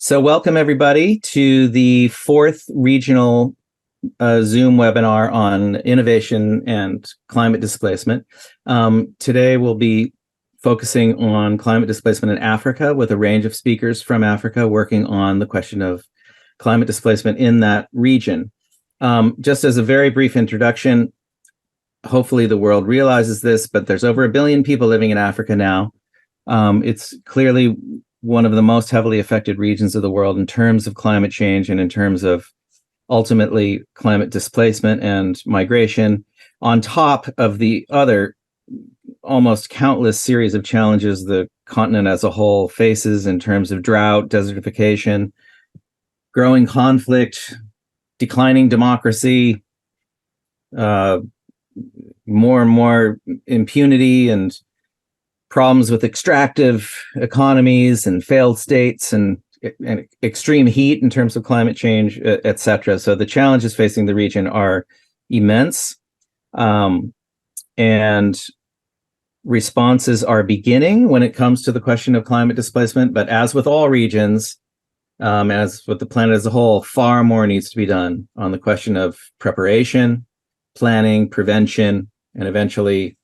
So welcome everybody to the fourth regional Zoom webinar on innovation and climate displacement. Today we'll be focusing on climate displacement in Africa with a range of speakers from Africa working on the question of climate displacement in that region. Just as a very brief introduction, hopefully the world realizes this, but there's over 1 billion people living in Africa now. It's clearly one of the most heavily affected regions of the world in terms of climate change and in terms of ultimately climate displacement and migration, on top of the other almost countless series of challenges the continent as a whole faces in terms of drought, desertification, growing conflict, declining democracy, more and more impunity and problems with extractive economies and failed states and extreme heat in terms of climate change, et cetera. So the challenges facing the region are immense, and responses are beginning when it comes to the question of climate displacement. But as with all regions, as with the planet as a whole, far more needs to be done on the question of preparation, planning, prevention, and eventually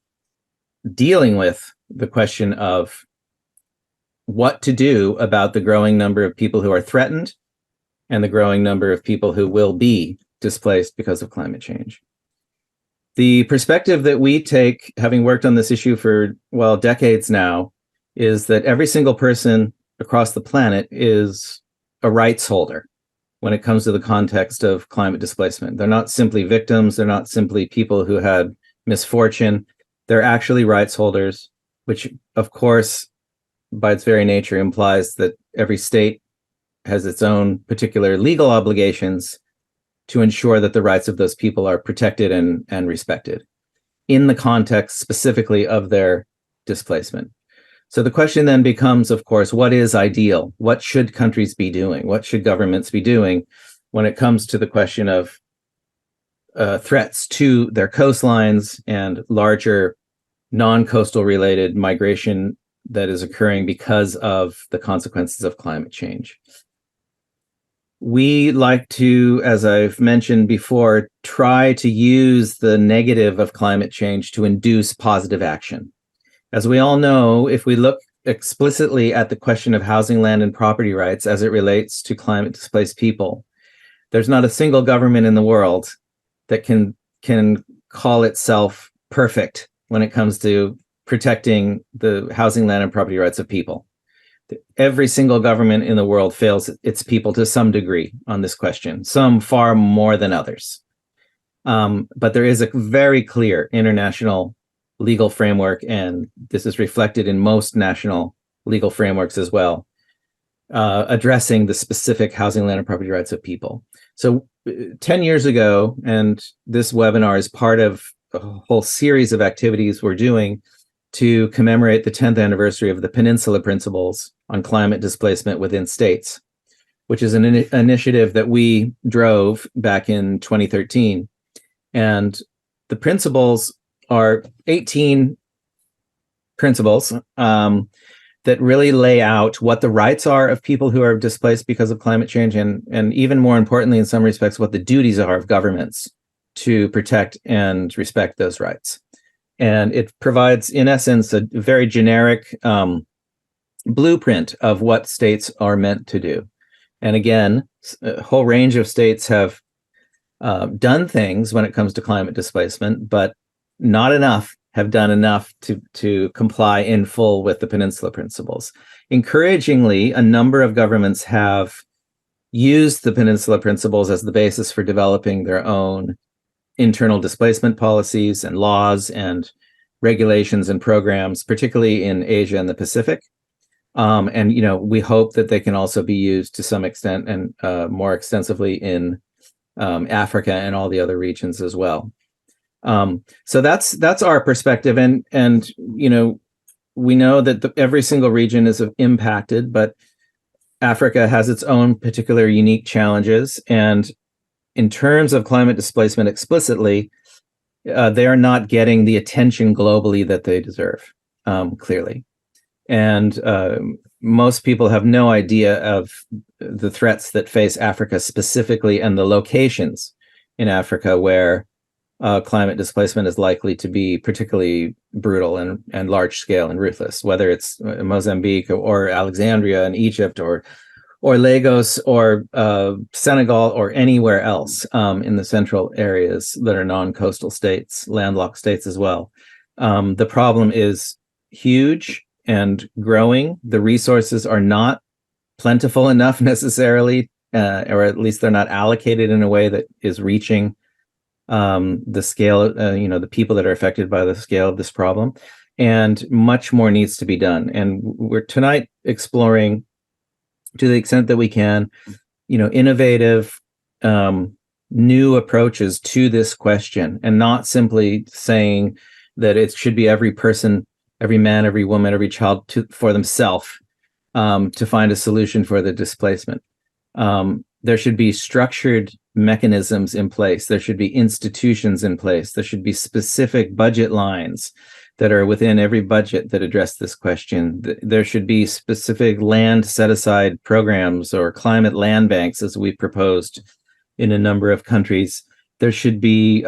dealing with the question of what to do about the growing number of people who are threatened and the growing number of people who will be displaced because of climate change. The perspective that we take, having worked on this issue for, well, decades now, is that every single person across the planet is a rights holder when it comes to the context of climate displacement. They're not simply victims. They're not simply people who had misfortune. They're actually rights holders, which, of course, by its very nature, implies that every state has its own particular legal obligations to ensure that the rights of those people are protected and respected in the context specifically of their displacement. So the question then becomes, of course, what is ideal? What should countries be doing? What should governments be doing when it comes to the question of threats to their coastlines and larger non-coastal related migration that is occurring because of the consequences of climate change? We like to, as I've mentioned before, try to use the negative of climate change to induce positive action. As we all know, if we look explicitly at the question of housing, land, and property rights as it relates to climate displaced people, there's not a single government in the world that can call itself perfect when it comes to protecting the housing, land, and property rights of people. Every single government in the world fails its people to some degree on this question, some far more than others. But there is a very clear international legal framework, and this is reflected in most national legal frameworks as well, addressing the specific housing, land, and property rights of people. So 10 years ago, and this webinar is part of a whole series of activities we're doing to commemorate the 10th anniversary of the Peninsula Principles on Climate Displacement within States, which is an initiative that we drove back in 2013. And the principles are 18 principles that really lay out what the rights are of people who are displaced because of climate change, and even more importantly, in some respects, what the duties are of governments to protect and respect those rights. And it provides, in essence, a very generic blueprint of what states are meant to do. And again, a whole range of states have done things when it comes to climate displacement, but not enough have done enough to comply in full with the Peninsula Principles. Encouragingly, a number of governments have used the Peninsula Principles as the basis for developing their own internal displacement policies and laws and regulations and programs, particularly in Asia and the Pacific. And we hope that they can also be used to some extent and more extensively in Africa and all the other regions as well. So that's our perspective, and we know that every single region is impacted, but Africa has its own particular unique challenges, and in terms of climate displacement explicitly, they are not getting the attention globally that they deserve, clearly. And most people have no idea of the threats that face Africa specifically and the locations in Africa where climate displacement is likely to be particularly brutal and large scale and ruthless, whether it's Mozambique or Alexandria in Egypt or Lagos or Senegal or anywhere else in the central areas that are non-coastal states, landlocked states as well. The problem is huge and growing. The resources are not plentiful enough necessarily, or at least they're not allocated in a way that is reaching the scale, the people that are affected by the scale of this problem. And much more needs to be done. And we're tonight exploring, to the extent that we can, innovative, new approaches to this question, and not simply saying that it should be every person, every man, every woman, every child for themselves to find a solution for the displacement. There should be structured mechanisms in place. There should be institutions in place. There should be specific budget lines that are within every budget that address this question. There should be specific land set-aside programs or climate land banks, as we proposed in a number of countries. There should be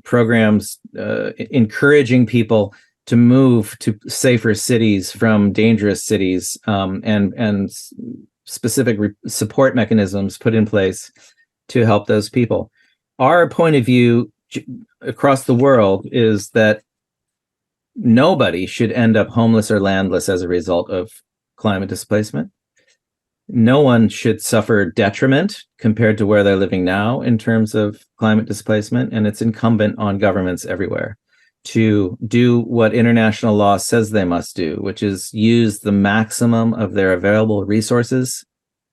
programs encouraging people to move to safer cities from dangerous cities, and specific support mechanisms put in place to help those people. Our point of view across the world is that nobody should end up homeless or landless as a result of climate displacement. No one should suffer detriment compared to where they're living now in terms of climate displacement, and it's incumbent on governments everywhere to do what international law says they must do, which is use the maximum of their available resources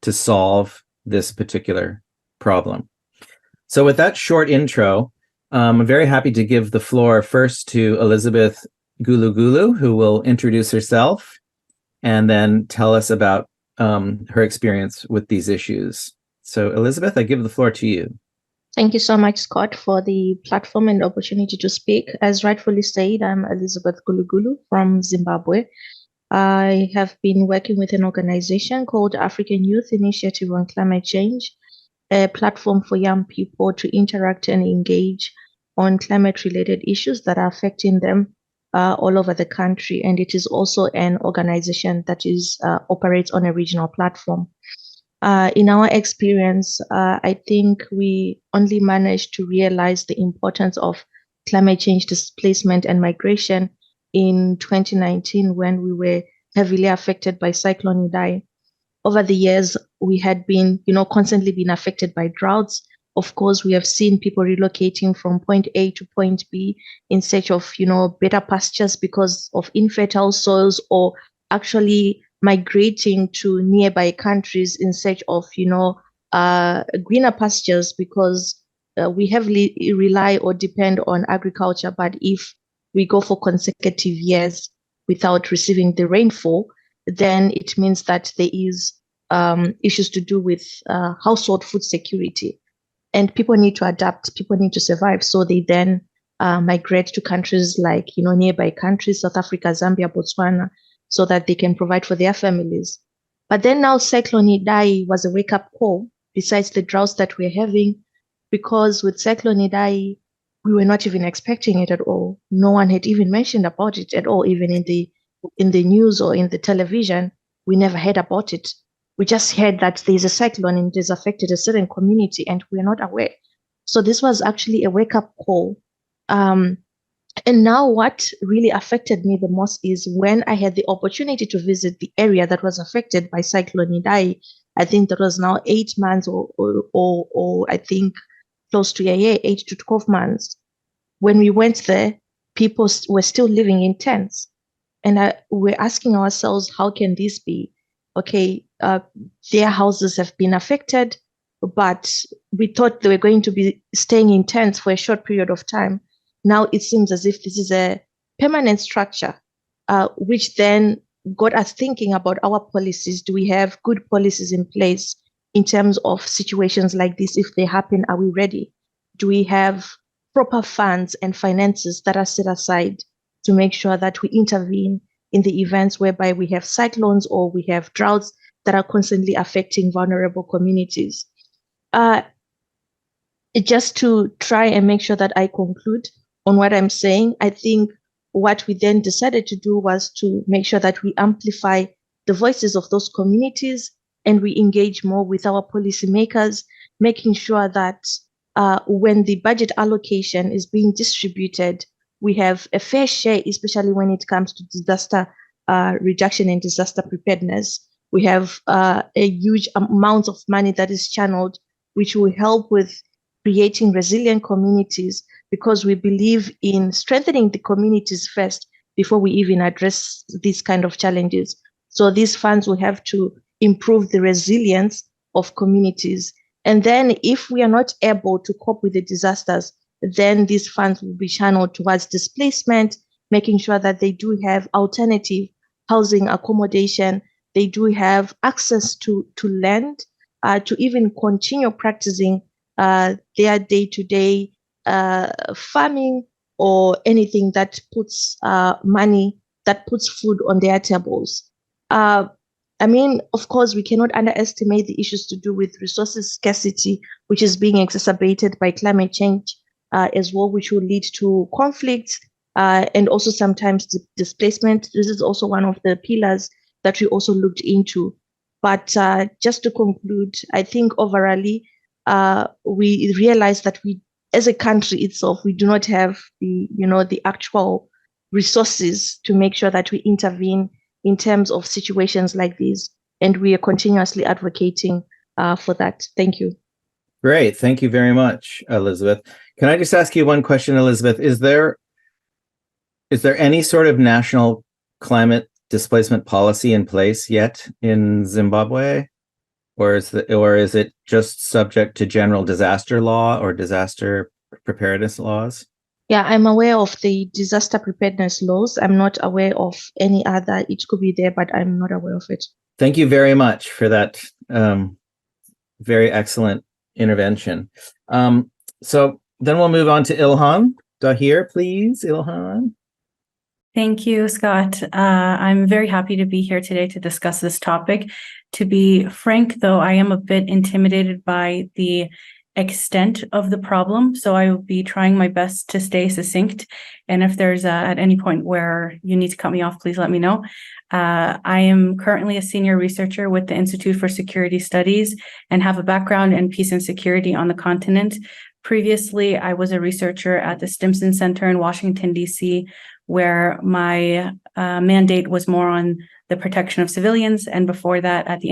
to solve this particular problem. So with that short intro, I'm very happy to give the floor first to Elizabeth Gulugulu, who will introduce herself and then tell us about her experience with these issues. So Elizabeth, I give the floor to you. Thank you so much, Scott, for the platform and opportunity to speak. As rightfully said, I'm Elizabeth Gulugulu from Zimbabwe. I have been working with an organization called African Youth Initiative on Climate Change, a platform for young people to interact and engage on climate-related issues that are affecting them all over the country. And it is also an organization that operates on a regional platform. In our experience, I think we only managed to realize the importance of climate change displacement and migration in 2019 when we were heavily affected by Cyclone Idai. Over the years, we had been, constantly been affected by droughts. Of course, we have seen people relocating from point A to point B in search of, better pastures because of infertile soils, or actually migrating to nearby countries in search of, greener pastures, because we heavily rely or depend on agriculture. But if we go for consecutive years without receiving the rainfall, then it means that there is issues to do with household food security. And people need to adapt, people need to survive. So they then migrate to countries like, nearby countries, South Africa, Zambia, Botswana, so that they can provide for their families. But then now Cyclone Idai was a wake-up call, besides the droughts that we're having, because with Cyclone Idai, we were not even expecting it at all. No one had even mentioned about it at all, even in the news or in the television. We never heard about it. We just heard that there's a cyclone and it has affected a certain community, and we're not aware. So this was actually a wake-up call. And now what really affected me the most is when I had the opportunity to visit the area that was affected by Cyclone Idai. I think that was now 8 months or I think close to a year, 8 to 12 months. When we went there, people were still living in tents. And we're asking ourselves, how can this be? Okay, their houses have been affected, but we thought they were going to be staying in tents for a short period of time. Now it seems as if this is a permanent structure, which then got us thinking about our policies. Do we have good policies in place in terms of situations like this? If they happen, are we ready? Do we have proper funds and finances that are set aside to make sure that we intervene in the events whereby we have cyclones or we have droughts that are constantly affecting vulnerable communities. Just to try and make sure that I conclude on what I'm saying, I think what we then decided to do was to make sure that we amplify the voices of those communities and we engage more with our policymakers, making sure that when the budget allocation is being distributed, we have a fair share, especially when it comes to disaster reduction and disaster preparedness. We have a huge amount of money that is channeled, which will help with creating resilient communities, because we believe in strengthening the communities first before we even address these kind of challenges. So these funds will have to improve the resilience of communities. And then if we are not able to cope with the disasters, then these funds will be channeled towards displacement, making sure that they do have alternative housing accommodation, they do have access to land, to even continue practicing their day-to-day farming or anything that puts money, that puts food on their tables. I mean, of course, we cannot underestimate the issues to do with resources scarcity, which is being exacerbated by climate change as well, which will lead to conflicts and also sometimes displacement. This is also one of the pillars that we also looked into. But just to conclude, I think overall, we realize that we, as a country itself, we do not have the actual resources to make sure that we intervene in terms of situations like these, and we are continuously advocating for that. Thank you. Great, thank you very much, Elizabeth. Can I just ask you one question, Elizabeth? Is there any sort of national climate displacement policy in place yet in Zimbabwe? Or is it just subject to general disaster law or disaster preparedness laws? Yeah, I'm aware of the disaster preparedness laws. I'm not aware of any other. It could be there, but I'm not aware of it. Thank you very much for that very excellent intervention. So then we'll move on to Ilhan Dahir, please. Ilhan. Thank you, Scott. I'm very happy to be here today to discuss this topic. To be frank, though, I am a bit intimidated by the extent of the problem, so I will be trying my best to stay succinct. And if there's at any point where you need to cut me off, please let me know. I am currently a senior researcher with the Institute for Security Studies and have a background in peace and security on the continent. Previously, I was a researcher at the Stimson Center in Washington, D.C., where my mandate was more on the protection of civilians, and before that at the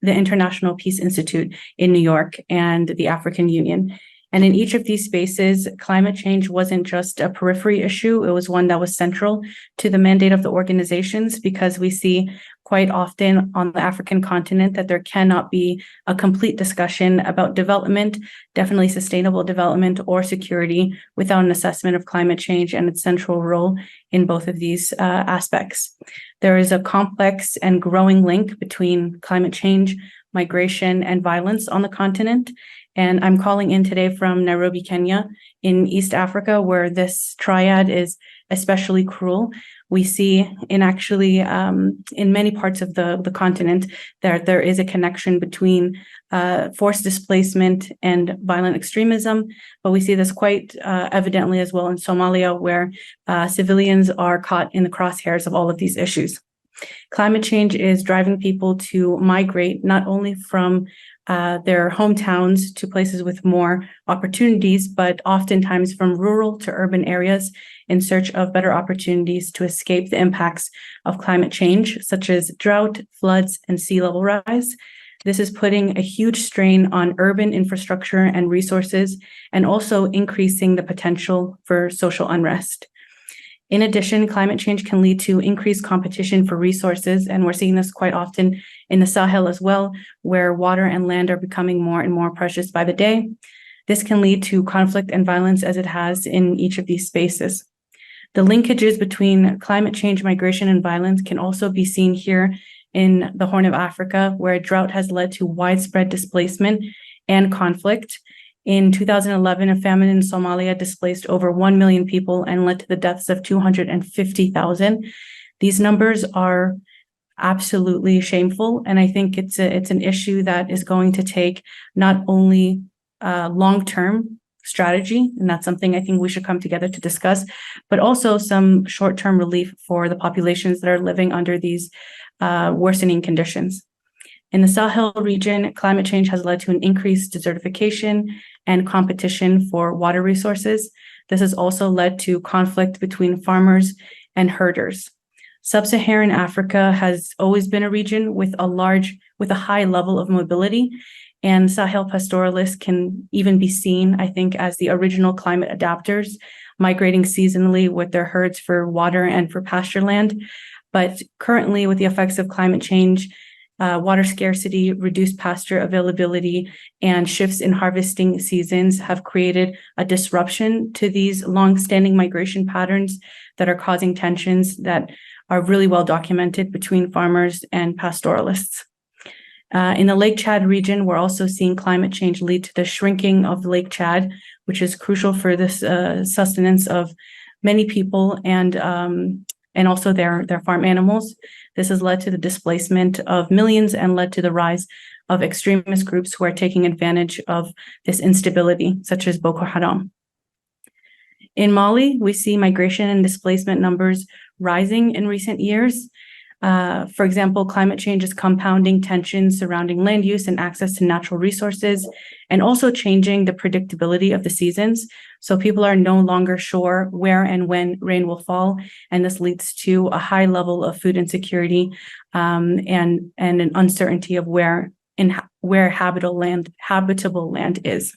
the International Peace Institute in New York and the African Union. And in each of these spaces, climate change wasn't just a periphery issue, it was one that was central to the mandate of the organizations, because we see quite often on the African continent that there cannot be a complete discussion about development, definitely sustainable development or security, without an assessment of climate change and its central role in both of these aspects. There is a complex and growing link between climate change, migration, and violence on the continent. And I'm calling in today from Nairobi, Kenya, in East Africa, where this triad is especially cruel. We see in many parts of the continent that there is a connection between forced displacement and violent extremism, but we see this quite evidently as well in Somalia, where civilians are caught in the crosshairs of all of these issues. Climate change is driving people to migrate not only from their hometowns to places with more opportunities, but oftentimes from rural to urban areas in search of better opportunities to escape the impacts of climate change, such as drought, floods, and sea level rise. This is putting a huge strain on urban infrastructure and resources, and also increasing the potential for social unrest. In addition, climate change can lead to increased competition for resources, and we're seeing this quite often in the Sahel as well, where water and land are becoming more and more precious by the day. This can lead to conflict and violence, as it has in each of these spaces. The linkages between climate change, migration, and violence can also be seen here in the Horn of Africa, where drought has led to widespread displacement and conflict. In 2011, a famine in Somalia displaced over 1 million people and led to the deaths of 250,000. These numbers are absolutely shameful, and I think it's an issue that is going to take not only long-term strategy, and that's something I think we should come together to discuss, but also some short-term relief for the populations that are living under these worsening conditions. In the Sahel region, climate change has led to an increased desertification and competition for water resources. This has also led to conflict between farmers and herders. Sub-Saharan Africa has always been a region with a high level of mobility, and Sahel pastoralists can even be seen, I think, as the original climate adapters, migrating seasonally with their herds for water and for pasture land. But currently, with the effects of climate change, water scarcity, reduced pasture availability, and shifts in harvesting seasons have created a disruption to these long-standing migration patterns that are causing tensions that are really well documented between farmers and pastoralists. In the Lake Chad region, we're also seeing climate change lead to the shrinking of Lake Chad, which is crucial for this sustenance of many people and also their farm animals. This has led to the displacement of millions and led to the rise of extremist groups who are taking advantage of this instability, such as Boko Haram. In Mali, we see migration and displacement numbers rising in recent years. For example, climate change is compounding tensions surrounding land use and access to natural resources, and also changing the predictability of the seasons. So people are no longer sure where and when rain will fall, and this leads to a high level of food insecurity and an uncertainty of where habitable land is.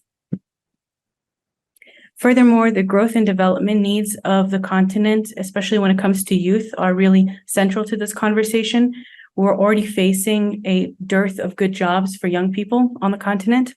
Furthermore, the growth and development needs of the continent, especially when it comes to youth, are really central to this conversation. We're already facing a dearth of good jobs for young people on the continent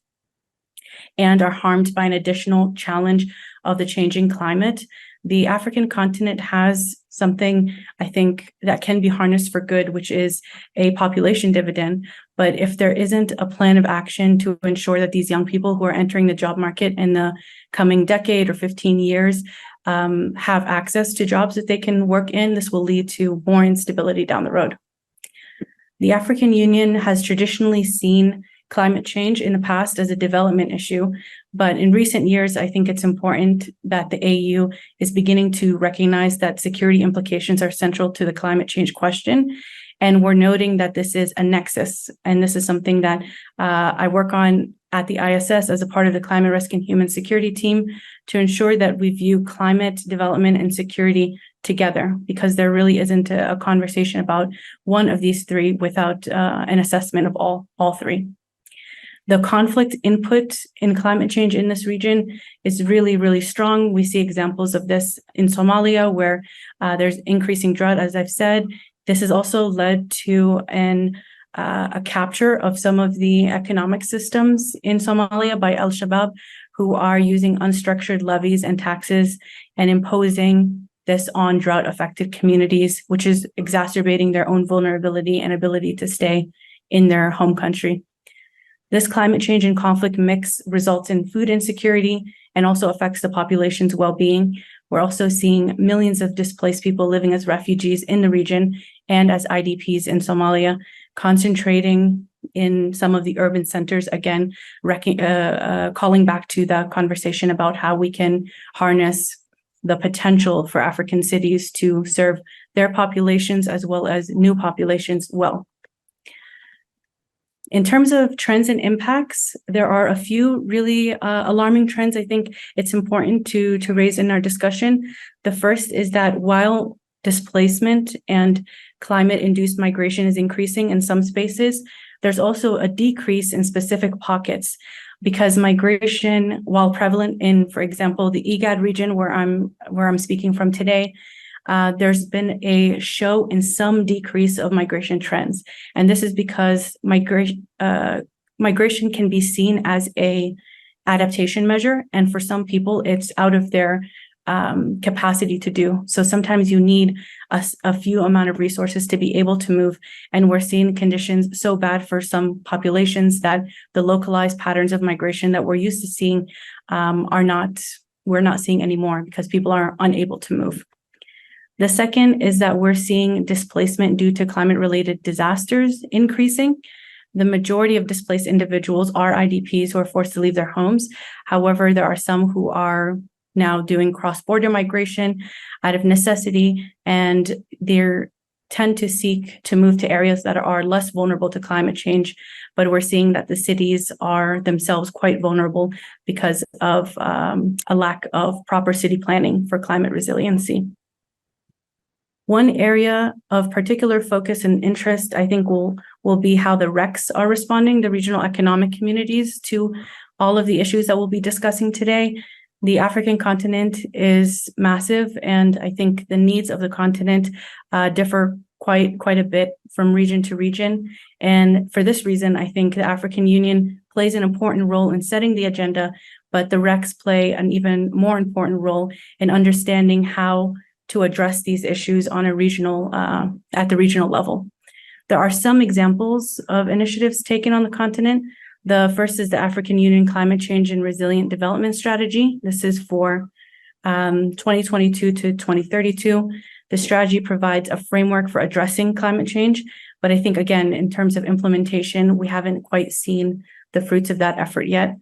and are harmed by an additional challenge of the changing climate. The African continent has something, I think, that can be harnessed for good, which is a population dividend. But if there isn't a plan of action to ensure that these young people who are entering the job market in the coming decade or 15 years have access to jobs that they can work in, this will lead to more instability down the road. The African Union has traditionally seen climate change in the past as a development issue, but in recent years, I think it's important that the AU is beginning to recognize that security implications are central to the climate change question. And we're noting that this is a nexus, and this is something that I work on at the ISS as a part of the Climate Risk and Human Security team to ensure that we view climate development and security together, because there really isn't a conversation about one of these three without an assessment of all three. The conflict input in climate change in this region is really, really strong. We see examples of this in Somalia, where there's increasing drought, as I've said. This has also led to a capture of some of the economic systems in Somalia by al-Shabaab, who are using unstructured levies and taxes and imposing this on drought-affected communities, which is exacerbating their own vulnerability and ability to stay in their home country. This climate change and conflict mix results in food insecurity and also affects the population's well-being. We're also seeing millions of displaced people living as refugees in the region and as IDPs in Somalia, concentrating in some of the urban centers, again, calling back to the conversation about how we can harness the potential for African cities to serve their populations as well as new populations well. In terms of trends and impacts, there are a few really alarming trends I think it's important to raise in our discussion. The first is that while displacement and climate-induced migration is increasing in some spaces, there's also a decrease in specific pockets, because migration, while prevalent in, for example, the IGAD region where I'm speaking from today, there's been a show in some decrease of migration trends. And this is because migration can be seen as a adaptation measure. And for some people, it's out of their capacity to do. So sometimes you need a few amount of resources to be able to move. And we're seeing conditions so bad for some populations that the localized patterns of migration that we're used to seeing we're not seeing anymore because people are unable to move. The second is that we're seeing displacement due to climate-related disasters increasing. The majority of displaced individuals are IDPs who are forced to leave their homes. However, there are some who are now doing cross-border migration out of necessity, and they tend to seek to move to areas that are less vulnerable to climate change. But we're seeing that the cities are themselves quite vulnerable because of a lack of proper city planning for climate resiliency. One area of particular focus and interest, I think, will be how the RECs are responding, the regional economic communities, to all of the issues that we'll be discussing today. The African continent is massive, and I think the needs of the continent differ quite a bit from region to region. And for this reason, I think the African Union plays an important role in setting the agenda, but the RECs play an even more important role in understanding how to address these issues on a regional, at the regional level. There are some examples of initiatives taken on the continent. The first is the African Union Climate Change and Resilient Development Strategy. This is for 2022 to 2032. The strategy provides a framework for addressing climate change, but I think, again, in terms of implementation, we haven't quite seen the fruits of that effort yet.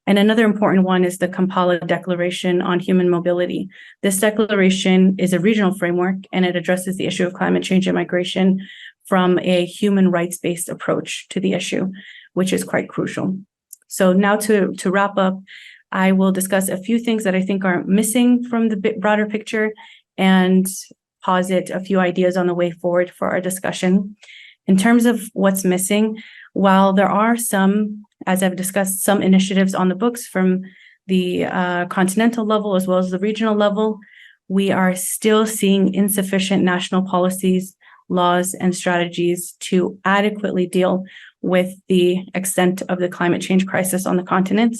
And another important one is the Kampala Declaration on Human Mobility. This declaration is a regional framework, and it addresses the issue of climate change and migration from a human rights-based approach to the issue, which is quite crucial. So now to wrap up, I will discuss a few things that I think are missing from the broader picture and posit a few ideas on the way forward for our discussion. In terms of what's missing, while there are some, as I've discussed, some initiatives on the books from the continental level as well as the regional level, we are still seeing insufficient national policies, laws, and strategies to adequately deal with the extent of the climate change crisis on the continent.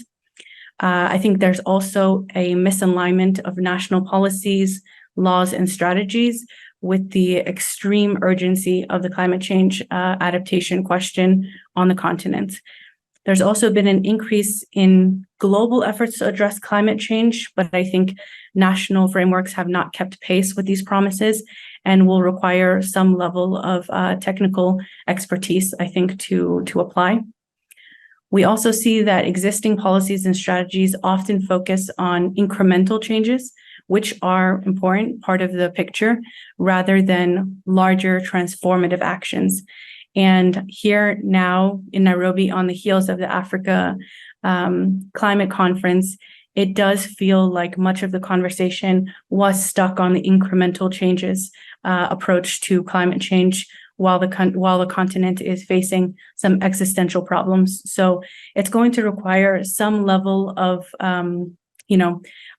I think there's also a misalignment of national policies, laws, and strategies with the extreme urgency of the climate change adaptation question on the continent. There's also been an increase in global efforts to address climate change, but I think national frameworks have not kept pace with these promises and will require some level of technical expertise, I think, to apply. We also see that existing policies and strategies often focus on incremental changes, which are important part of the picture, rather than larger transformative actions. And here now in Nairobi, on the heels of the Africa Climate Conference, it does feel like much of the conversation was stuck on the incremental changes approach to climate change, while the continent is facing some existential problems. So it's going to require some level of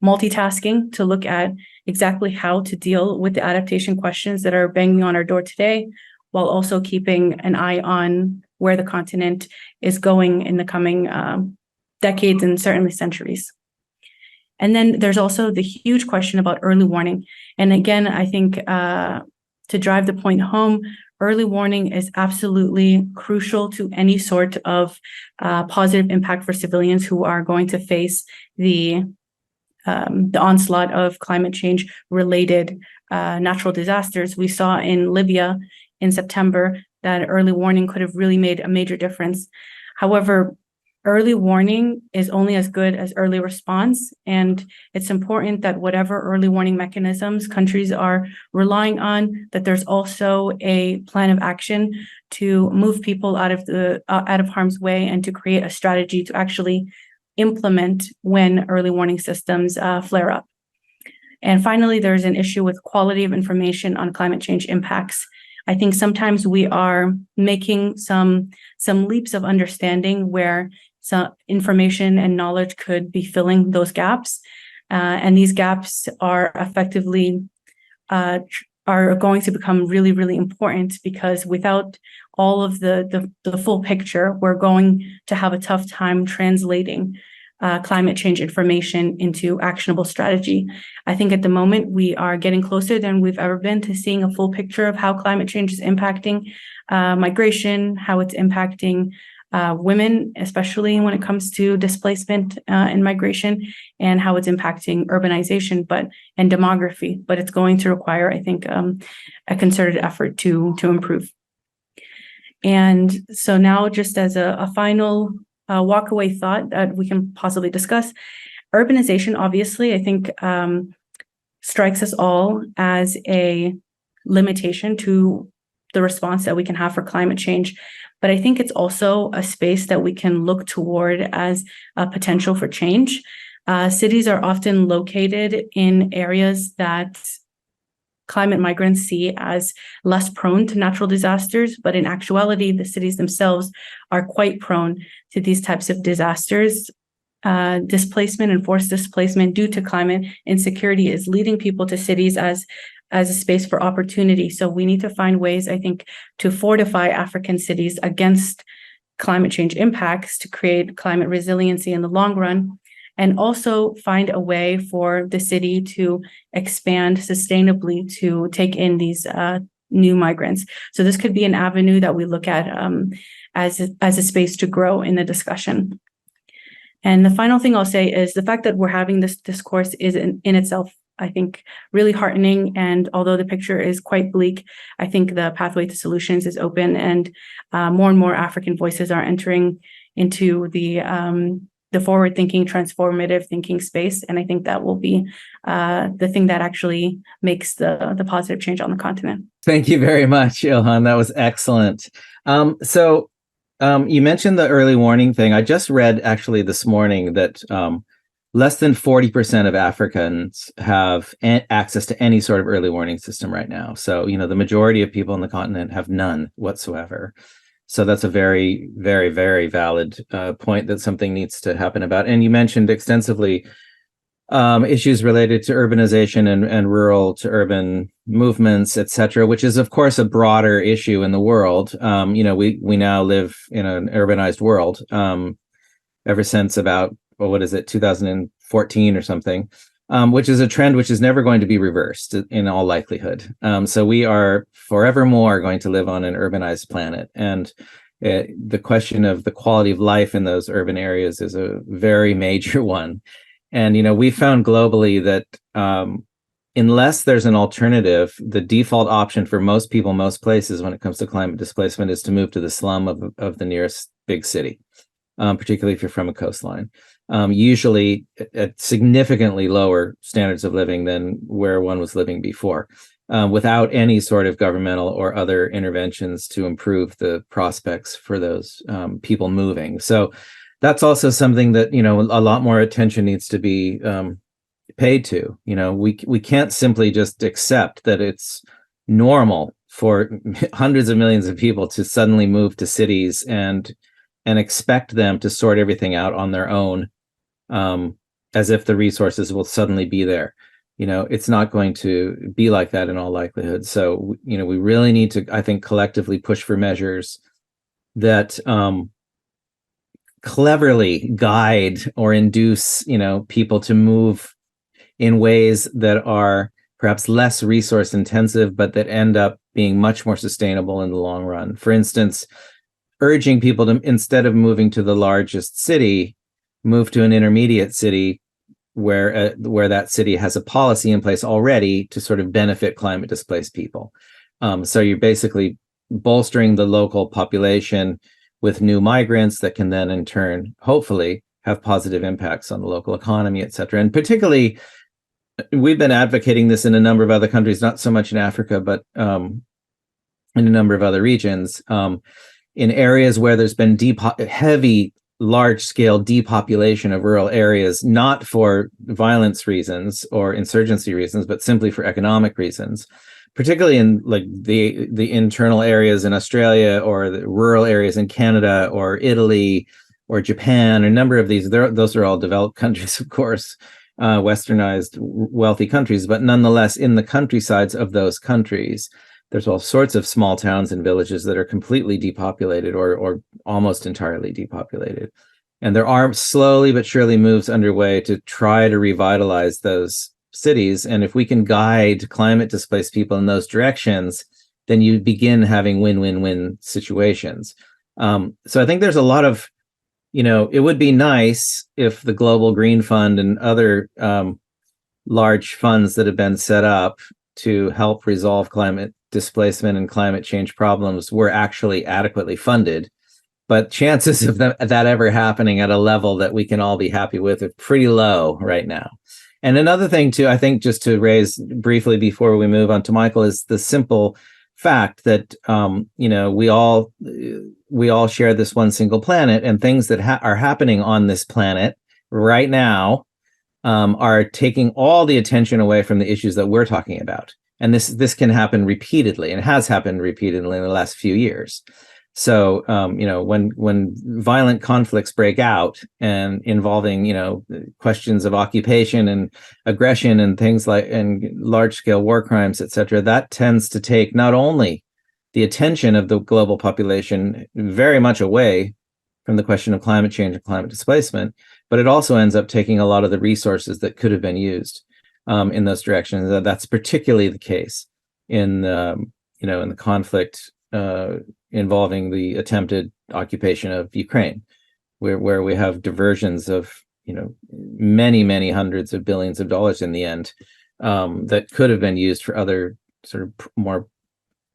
multitasking to look at exactly how to deal with the adaptation questions that are banging on our door today, while also keeping an eye on where the continent is going in the coming decades and certainly centuries. And then there's also the huge question about early warning. And again, I think to drive the point home, early warning is absolutely crucial to any sort of positive impact for civilians who are going to face the onslaught of climate change related natural disasters. We saw in Libya in September that early warning could have really made a major difference. However, early warning is only as good as early response, and it's important that whatever early warning mechanisms countries are relying on, that there's also a plan of action to move people out of harm's way and to create a strategy to actually implement when early warning systems flare up. And finally, there's an issue with quality of information on climate change impacts. I think sometimes we are making some leaps of understanding where some information and knowledge could be filling those gaps. And these gaps are effectively are going to become really, really important, because without all of the full picture, we're going to have a tough time translating climate change information into actionable strategy. I think at the moment we are getting closer than we've ever been to seeing a full picture of how climate change is impacting migration, how it's impacting women, especially when it comes to displacement and migration, and how it's impacting urbanization and demography. But it's going to require, I think, a concerted effort to improve. And so now, just as a final walkaway thought that we can possibly discuss, urbanization, obviously, I think strikes us all as a limitation to the response that we can have for climate change. But I think it's also a space that we can look toward as a potential for change. Cities are often located in areas that climate migrants see as less prone to natural disasters, but in actuality, the cities themselves are quite prone to these types of disasters. Displacement and forced displacement due to climate insecurity is leading people to cities as a space for opportunity. So we need to find ways, I think, to fortify African cities against climate change impacts, to create climate resiliency in the long run, and also find a way for the city to expand sustainably to take in these new migrants. So this could be an avenue that we look at as a space to grow in the discussion. And the final thing I'll say is the fact that we're having this discourse is in itself, I think, really heartening. And although the picture is quite bleak, I think the pathway to solutions is open, and more African voices are entering into the forward-thinking, transformative thinking space. And I think that will be the thing that actually makes the positive change on the continent. Thank you very much, Ilhan. That was excellent. You mentioned the early warning thing. I just read actually this morning that less than 40% of Africans have access to any sort of early warning system right now. So, the majority of people on the continent have none whatsoever. So that's a very, very, very valid point that something needs to happen about. And you mentioned extensively issues related to urbanization and rural to urban movements, et cetera, which is, of course, a broader issue in the world. We now live in an urbanized world ever since about, 2014 or something, which is a trend which is never going to be reversed in all likelihood. So we are forevermore going to live on an urbanized planet. And the question of the quality of life in those urban areas is a very major one. And, we found globally that unless there's an alternative, the default option for most people, most places when it comes to climate displacement is to move to the slum of the nearest big city, particularly if you're from a coastline. Usually at significantly lower standards of living than where one was living before, without any sort of governmental or other interventions to improve the prospects for those people moving. So that's also something that, a lot more attention needs to be paid to. We can't simply just accept that it's normal for hundreds of millions of people to suddenly move to cities and expect them to sort everything out on their own, as if the resources will suddenly be there. It's not going to be like that in all likelihood. So, we really need to, I think, collectively push for measures that cleverly guide or induce, people to move in ways that are perhaps less resource intensive, but that end up being much more sustainable in the long run. For instance, urging people to, instead of moving to the largest city, move to an intermediate city where that city has a policy in place already to sort of benefit climate displaced people. So you're basically bolstering the local population with new migrants that can then in turn, hopefully, have positive impacts on the local economy, et cetera. And particularly, we've been advocating this in a number of other countries, not so much in Africa, but in a number of other regions, in areas where there's been heavy, large-scale depopulation of rural areas, not for violence reasons or insurgency reasons, but simply for economic reasons. Particularly in like the internal areas in Australia or the rural areas in Canada or Italy or Japan, a number of these, those are all developed countries, of course, westernized, wealthy countries, but nonetheless, in the countrysides of those countries, there's all sorts of small towns and villages that are completely depopulated or almost entirely depopulated. And there are slowly but surely moves underway to try to revitalize those cities. And if we can guide climate displaced people in those directions, then you begin having win-win-win situations. So I think there's a lot of, it would be nice if the Global Green Fund and other large funds that have been set up to help resolve climate displacement and climate change problems were actually adequately funded. But chances of that ever happening at a level that we can all be happy with are pretty low right now. And another thing too, I think, just to raise briefly before we move on to Michael, is the simple fact that we all share this one single planet, and things that are happening on this planet right now are taking all the attention away from the issues that we're talking about. And this can happen repeatedly, and has happened repeatedly in the last few years. So, when violent conflicts break out and involving, questions of occupation and aggression and things like, and large scale war crimes, et cetera, that tends to take not only the attention of the global population very much away from the question of climate change and climate displacement, but it also ends up taking a lot of the resources that could have been used in those directions. That's particularly the case in the conflict involving the attempted occupation of Ukraine, where we have diversions of many hundreds of billions of dollars in the end that could have been used for other sort of more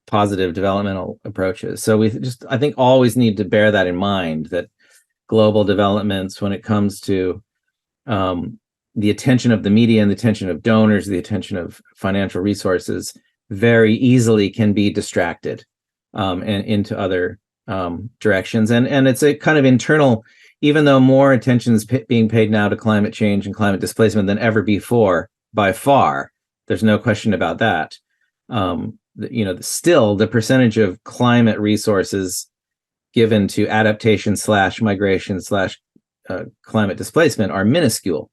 positive developmental approaches. So I think always need to bear that in mind, that global developments, when it comes to the attention of the media and the attention of donors, the attention of financial resources, very easily can be distracted and into other directions. And it's a kind of internal, even though more attention is being paid now to climate change and climate displacement than ever before, by far, there's no question about that. Still the percentage of climate resources given to adaptation / migration / climate displacement are minuscule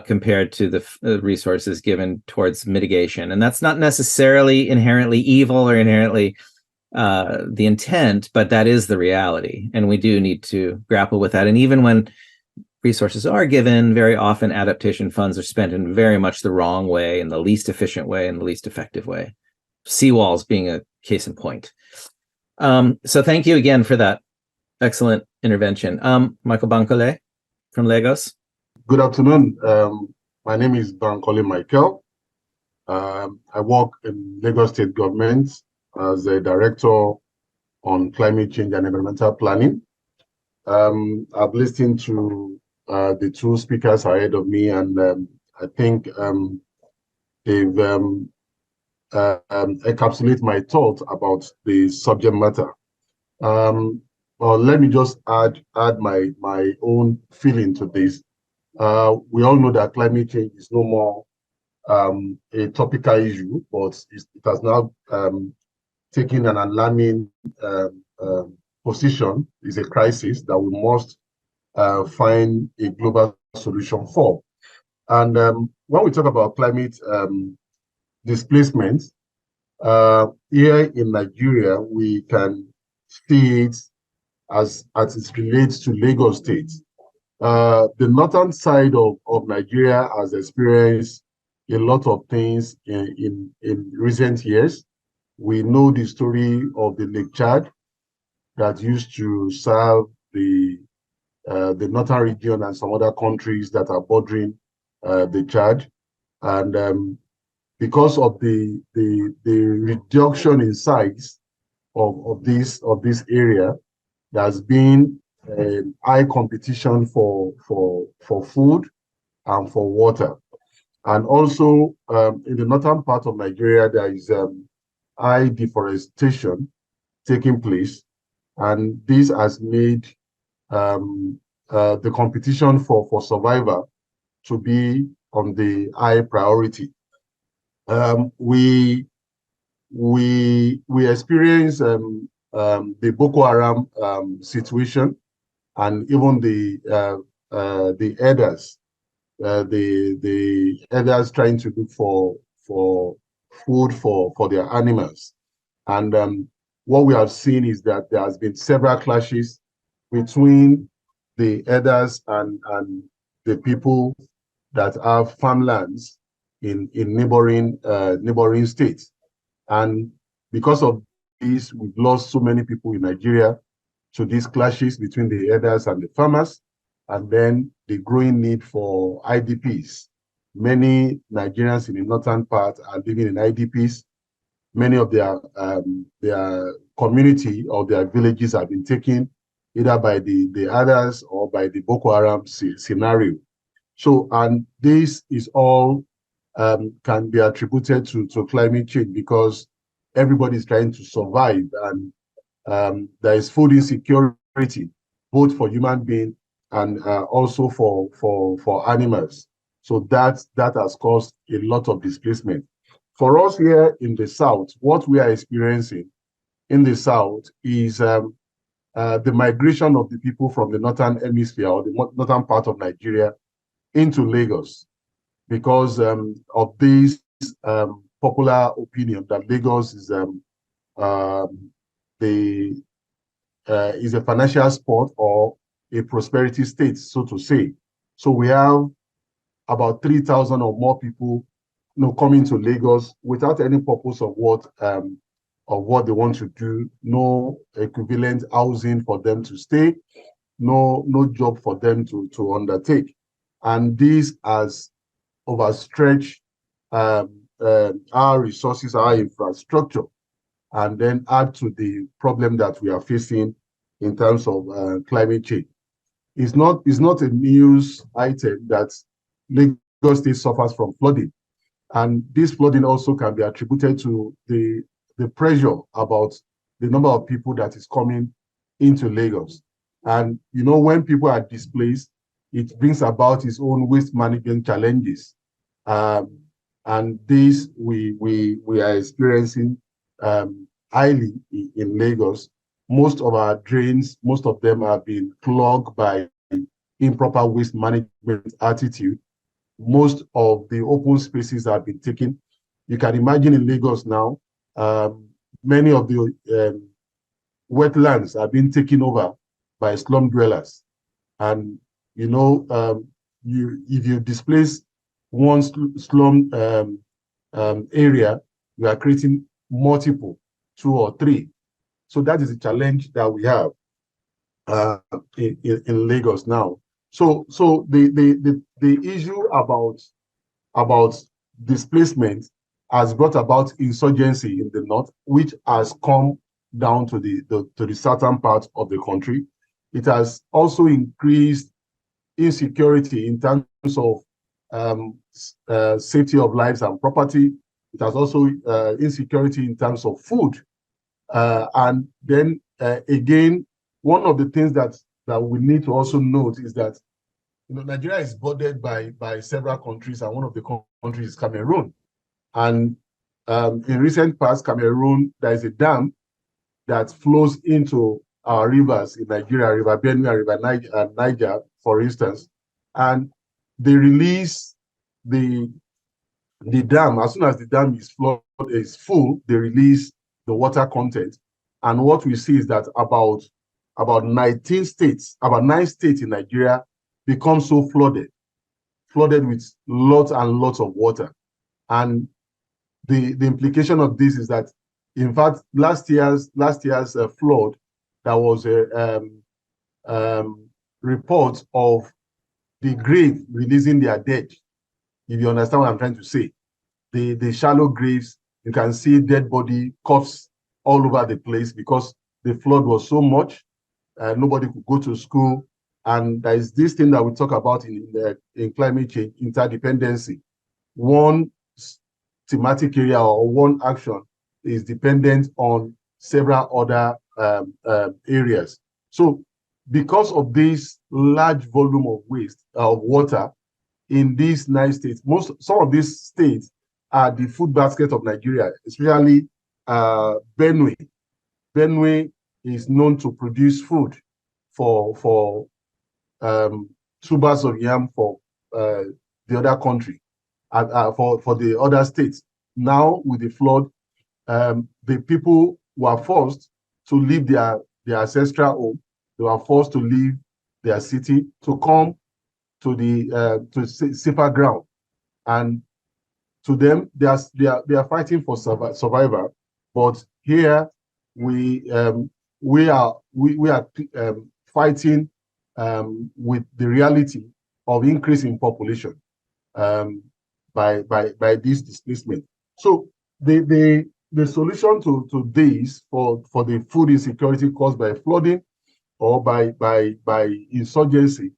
compared to the resources given towards mitigation. And that's not necessarily inherently evil or inherently the intent, but that is the reality. And we do need to grapple with that. And even when resources are given, very often adaptation funds are spent in very much the wrong way, in the least efficient way, and the least effective way. Seawalls being a case in point. So thank you again for that excellent intervention. Michael Bankole from Lagos. Good afternoon. My name is Bankole Michael. I work in Lagos State government as a director on climate change and environmental planning. I've listened to the two speakers ahead of me, and I think they've encapsulate my thoughts about the subject matter. Well, let me just add my own feeling to this. We all know that climate change is no more a topical issue, but it has now taken an alarming position. It's a crisis that we must find a global solution for. And when we talk about climate displacement, here in Nigeria, we can see it as it relates to Lagos State. The northern side of Nigeria has experienced a lot of things in recent years. We know the story of the Lake Chad that used to serve the northern region and some other countries that are bordering the Chad. And because of the reduction in size of this area, there's been high competition for food and for water. And also in the northern part of Nigeria, there is high deforestation taking place, and this has made the competition for survival to be on the high priority. We experience the Boko Haram situation, and even the herders, the herders trying to look for food for their animals. And what we have seen is that there has been several clashes between the elders and the people that have farmlands in neighboring states. And because of this, we've lost so many people in Nigeria to these clashes between the elders and the farmers, and then the growing need for IDPs. Many Nigerians in the northern part are living in IDPs. Many of their community or their villages have been taken either by the others or by the Boko Haram scenario. So, and this is all can be attributed to climate change, because everybody is trying to survive, and there is food insecurity, both for human beings and also for animals. So that has caused a lot of displacement. For us here in the South, what we are experiencing in the South is the migration of the people from the northern hemisphere or the northern part of Nigeria into Lagos, because of this popular opinion that Lagos is is a financial spot or a prosperity state, so to say. So we have about 3,000 or more people, coming to Lagos without any purpose of what they want to do, no equivalent housing for them to stay, no job for them to undertake. And this has overstretched our resources, our infrastructure, and then add to the problem that we are facing in terms of climate change. It's not a news item that Lagos State suffers from flooding. And this flooding also can be attributed to the pressure about the number of people that is coming into Lagos. And, when people are displaced, it brings about its own waste management challenges. And this we are experiencing highly in Lagos. Most of our drains, most of them have been clogged by improper waste management attitude. Most of the open spaces have been taken. You can imagine in Lagos now, many of the wetlands are being taken over by slum dwellers. And, if you displace one slum area, you are creating multiple, 2 or 3. So that is a challenge that we have in Lagos now. So the issue about displacement has brought about insurgency in the north, which has come down to the southern part of the country. It has also increased insecurity in terms of safety of lives and property. It has also insecurity in terms of food. And then again, one of the things that we need to also note is that Nigeria is bordered by several countries, and one of the countries is Cameroon. And in recent past, Cameroon, there is a dam that flows into our rivers in Nigeria, River Benue, River Niger, for instance, and they release the dam. As soon as the dam is full, they release the water content. And what we see is that about 9 states in Nigeria become so flooded with lots and lots of water. And the implication of this is that, in fact, last year's flood, there was a report of the grave releasing their dead. If you understand what I'm trying to say, the shallow graves, you can see dead body corpses all over the place because the flood was so much. Nobody could go to school. And there is this thing that we talk about in climate change, interdependency. One thematic area or one action is dependent on several other areas. So because of this large volume of waste of water in these 9 states, some of these states are the food basket of Nigeria, especially Benue. Benue is known to produce food for tubers of yam for the other country, for the other states. Now with the flood, the people were forced to leave their ancestral home. They were forced to leave their city to come to the safer ground. And to them, they are fighting for survival. But here we are fighting with the reality of increasing population by this displacement. So the solution to this for the food insecurity caused by flooding or by insurgency,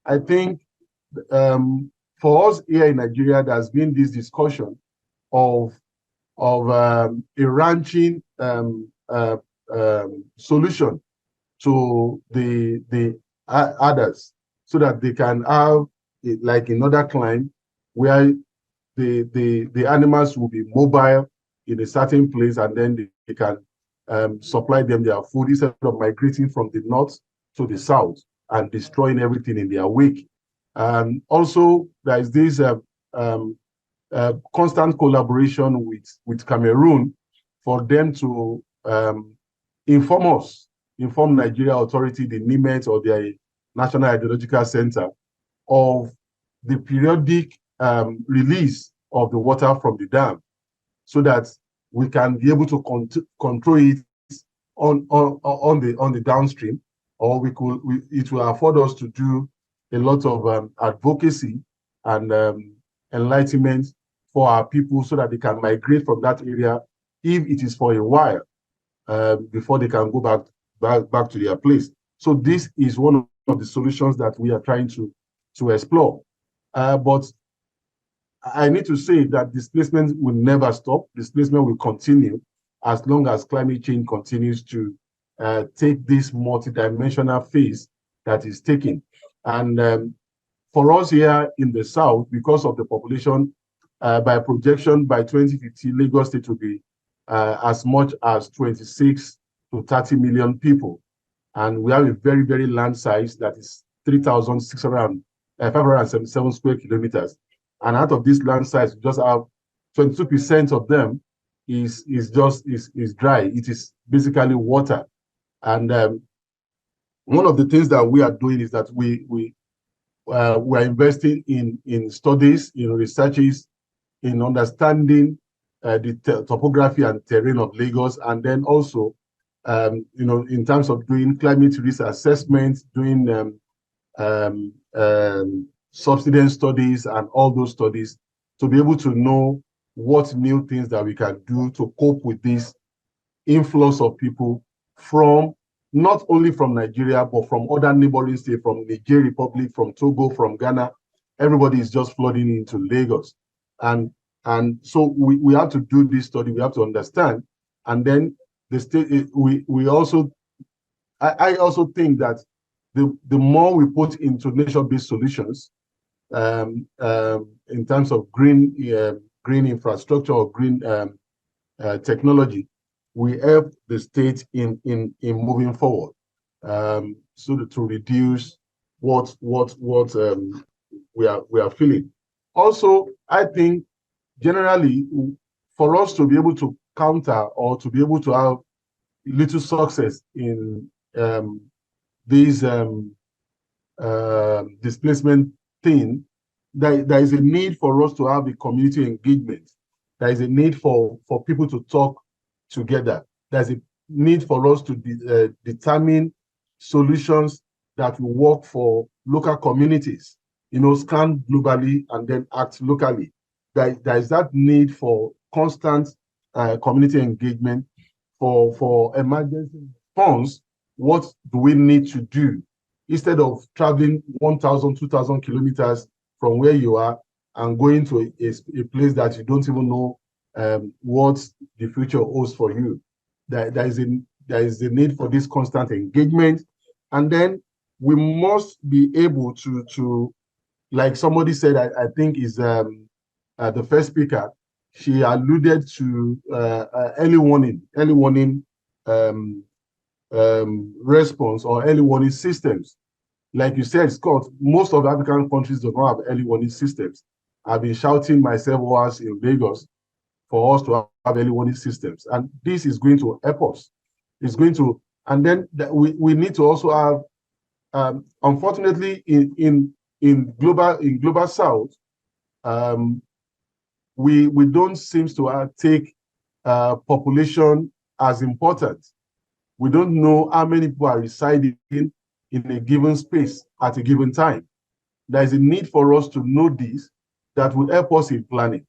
I think for us here in Nigeria, there's been this discussion of a ranching solution to the others, so that they can have it like another climb where the animals will be mobile in a certain place, and then they can supply them their food instead of migrating from the north to the south and destroying everything in their wake. Also, there is this constant collaboration with Cameroon for them to inform Nigeria authority, the NIMET or the National Hydrological Center, of the periodic release of the water from the dam, so that we can be able to control it on the downstream, or it will afford us to do a lot of advocacy and enlightenment for our people, so that they can migrate from that area, if it is for a while, before they can go back to their place. So this is one of the solutions that we are trying to explore. But I need to say that displacement will never stop. Displacement will continue as long as climate change continues to take this multidimensional phase that is taking. And for us here in the South, because of the population, by projection, by 2050, Lagos State will be as much as 26 to 30 million people. And we have a very, very land size that is 3,577 square kilometers. And out of this land size, we just have 22% of them is dry. It is basically water. And one of the things that we are doing is that we are investing in studies, in researches, in understanding the topography and terrain of Lagos, and then also, in terms of doing climate risk assessment, doing subsidence studies and all those studies, to be able to know what new things that we can do to cope with this influx of people from not only from Nigeria, but from other neighboring states, from Niger Republic, from Togo, from Ghana. Everybody is just flooding into Lagos. And so we have to do this study, we have to understand. And then the state, we also, I also think that the more we put into nature-based solutions, in terms of green infrastructure or green technology, we help the state in moving forward, so to reduce what we are feeling. Also, I think generally, for us to be able to counter or to be able to have little success in these displacement thing, there is a need for us to have a community engagement. There is a need for people to talk together. There's a need for us to determine solutions that will work for local communities, scan globally and then act locally. There is that need for constant community engagement. For emergency response, what do we need to do? Instead of traveling 1,000, 2,000 kilometers from where you are and going to a place that you don't even know what the future holds for you. There is a need for this constant engagement. And then we must be able to like somebody said, I think is the first speaker, she alluded to early warning response or early warning systems. Like you said, Scott, most of the African countries do not have early warning systems. I've been shouting myself hours in Lagos for us to have early warning systems. And this is going to help us. It's going to, and then we need to also have unfortunately, in global South, we don't seem to take population as important. We don't know how many people are residing in a given space at a given time. There is a need for us to know this that will help us in planning.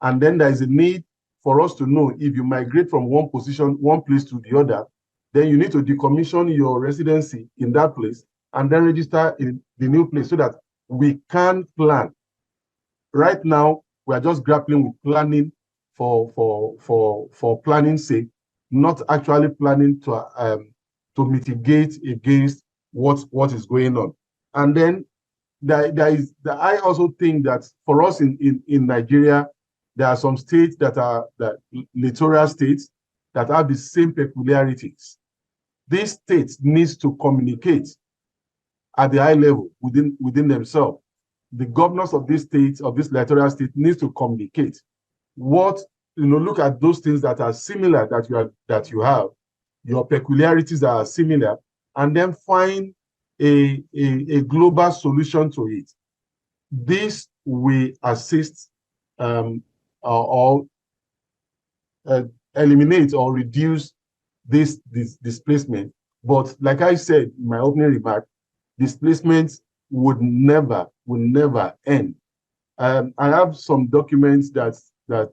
And then there is a need for us to know if you migrate from one place to the other, then you need to decommission your residency in that place and then register in the new place so that we can plan. Right now, we are just grappling with planning for planning's sake, not actually planning to mitigate against what is going on. And then I also think that for us in Nigeria, there are some states that are littoral states that have the same peculiarities. These states need to communicate at the high level within themselves. The governors of these states, of this littoral state, needs to communicate. Look at those things that are similar that you have, your peculiarities that are similar, and then find a global solution to it. This will assist or eliminate or reduce this displacement. But like I said in my opening remark, displacement would never end. I have some documents that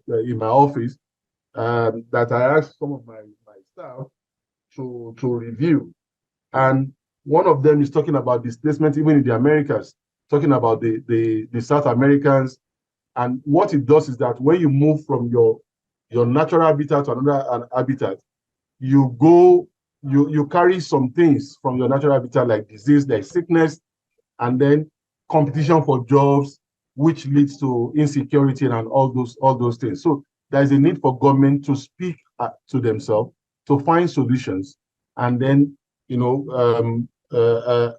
in my office that I asked some of my staff to review, and one of them is talking about displacement even in the Americas, talking about the South Americans. And what it does is that when you move from your natural habitat to another habitat, you carry some things from your natural habitat, like disease, like sickness, and then competition for jobs, which leads to insecurity and all those things. So there is a need for government to speak to themselves, to find solutions, and then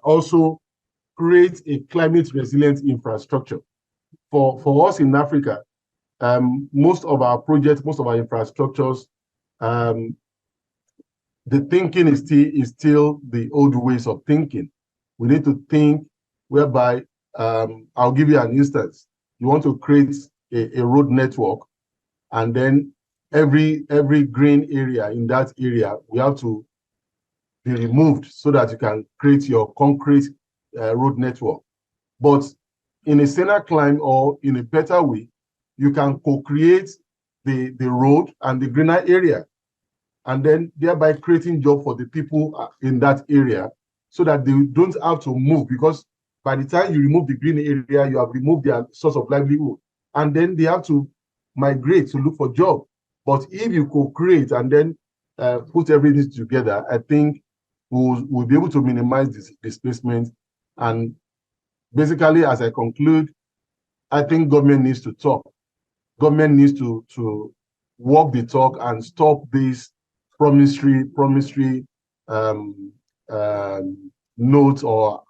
also create a climate resilient infrastructure. For us in Africa, most of our projects, most of our infrastructures, the thinking is still the old ways of thinking. We need to think whereby, I'll give you an instance. You want to create a road network, and then every green area in that area, we have to be removed so that you can create your concrete road network. But in a saner climate or in a better way, you can co-create the road and the greener area, and then thereby creating job for the people in that area so that they don't have to move, because by the time you remove the green area, you have removed their source of livelihood, and then they have to migrate to look for job. But if you co-create and then put everything together, I think we'll be able to minimize this displacement. And basically, as I conclude, I think government needs to talk. Government needs to walk the talk and stop these promissory notes or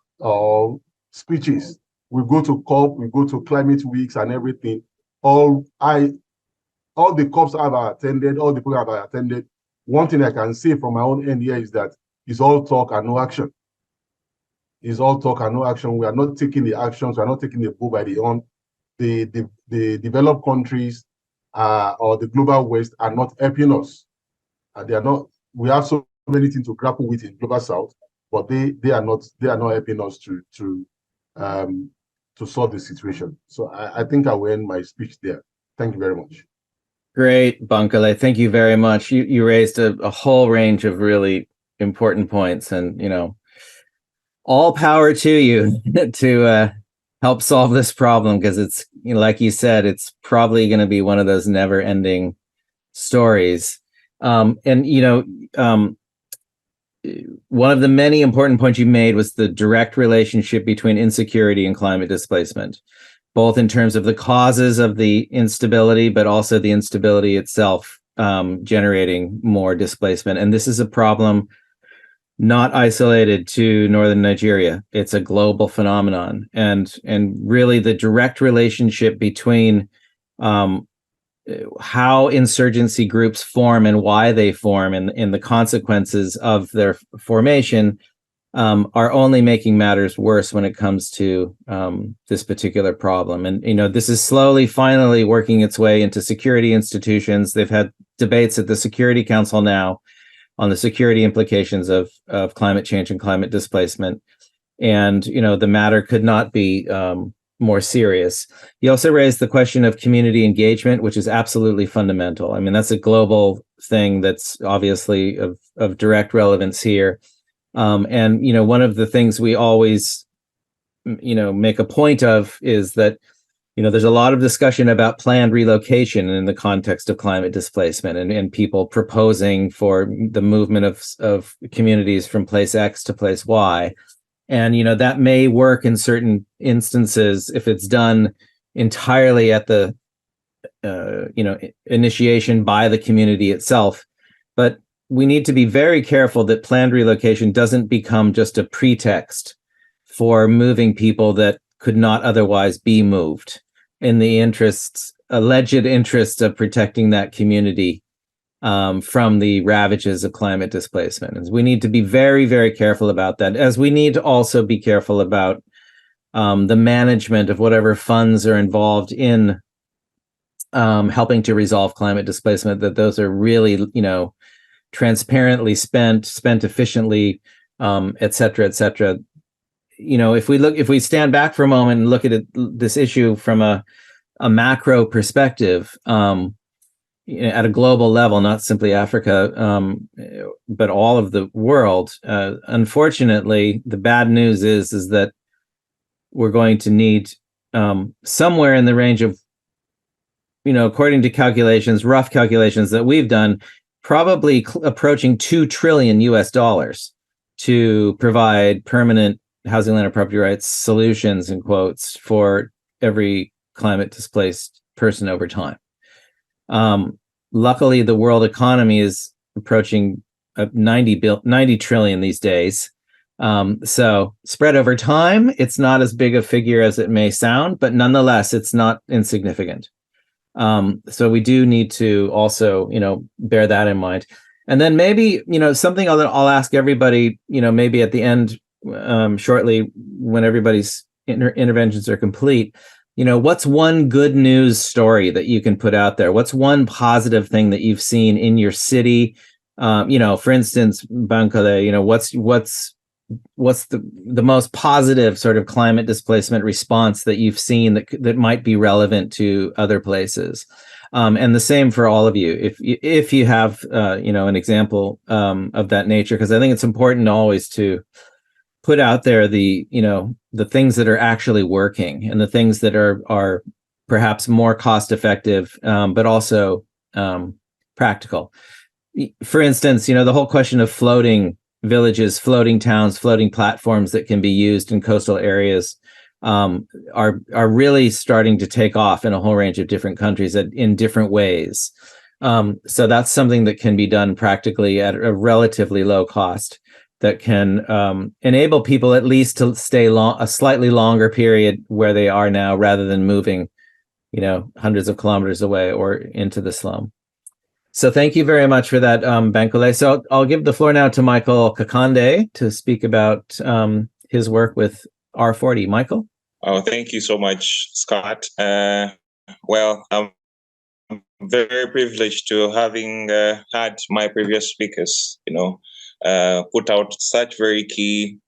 speeches. We go to COP, we go to climate weeks and everything. All the COPs I've attended, all the programs I've attended, one thing I can say from my own end here is that it's all talk and no action. It's all talk and no action. We are not taking the actions. We are not taking the bull by the horn. The developed countries or the global West are not helping us. They are not. We have so many things to grapple with in global South, but they are not helping us to solve the situation. So I think I will end my speech there. Thank you very much. Great, Bankole. Thank you very much. You raised a whole range of really important points, and all power to you to help solve this problem, because it's, like you said, it's probably going to be one of those never-ending stories. One of the many important points you made was the direct relationship between insecurity and climate displacement, both in terms of the causes of the instability, but also the instability itself generating more displacement. And this is a problem not isolated to northern Nigeria. It's a global phenomenon. And really the direct relationship between how insurgency groups form and why they form and the consequences of their formation are only making matters worse when it comes to this particular problem. And, this is slowly, finally working its way into security institutions. They've had debates at the Security Council now on the security implications of climate change and climate displacement. And, the matter could not be more serious. You also raised the question of community engagement, which is absolutely fundamental. I mean, that's a global thing that's obviously of direct relevance here. And, one of the things we always, make a point of is that, there's a lot of discussion about planned relocation in the context of climate displacement and people proposing for the movement of communities from place X to place Y. And, that may work in certain instances if it's done entirely at the, initiation by the community itself. But we need to be very careful that planned relocation doesn't become just a pretext for moving people that could not otherwise be moved in the alleged interests of protecting that community from the ravages of climate displacement. And we need to be very, very careful about that, as we need to also be careful about the management of whatever funds are involved in helping to resolve climate displacement, that those are really, transparently spent efficiently, et cetera, et cetera. If we stand back for a moment and look at this issue from a macro perspective, at a global level, not simply Africa, but all of the world, unfortunately, the bad news is that we're going to need somewhere in the range of, according to calculations, rough calculations that we've done, probably approaching $2 trillion to provide permanent housing, land, and property rights solutions, in quotes, for every climate displaced person over time. Luckily, the world economy is approaching 90 trillion these days. So spread over time, it's not as big a figure as it may sound, but nonetheless, it's not insignificant. So we do need to also, bear that in mind. And then maybe, something I'll ask everybody, maybe at the end, shortly, when everybody's interventions are complete, what's one good news story that you can put out there? What's one positive thing that you've seen in your city? For instance, Bankole, what's the most positive sort of climate displacement response that you've seen that might be relevant to other places? And the same for all of you, if you have an example of that nature, because I think it's important always to put out there the things that are actually working and the things that are perhaps more cost effective, but also practical. For instance, the whole question of floating villages, floating towns, floating platforms that can be used in coastal areas are really starting to take off in a whole range of different countries in different ways. So that's something that can be done practically at a relatively low cost, that can enable people at least to stay a slightly longer period where they are now, rather than moving, hundreds of kilometers away or into the slum. So thank you very much for that, Bankole. So I'll give the floor now to Michael Kakande to speak about his work with R40. Michael? Oh, thank you so much, Scott. Well, I'm very privileged to having had my previous speakers, put out such very key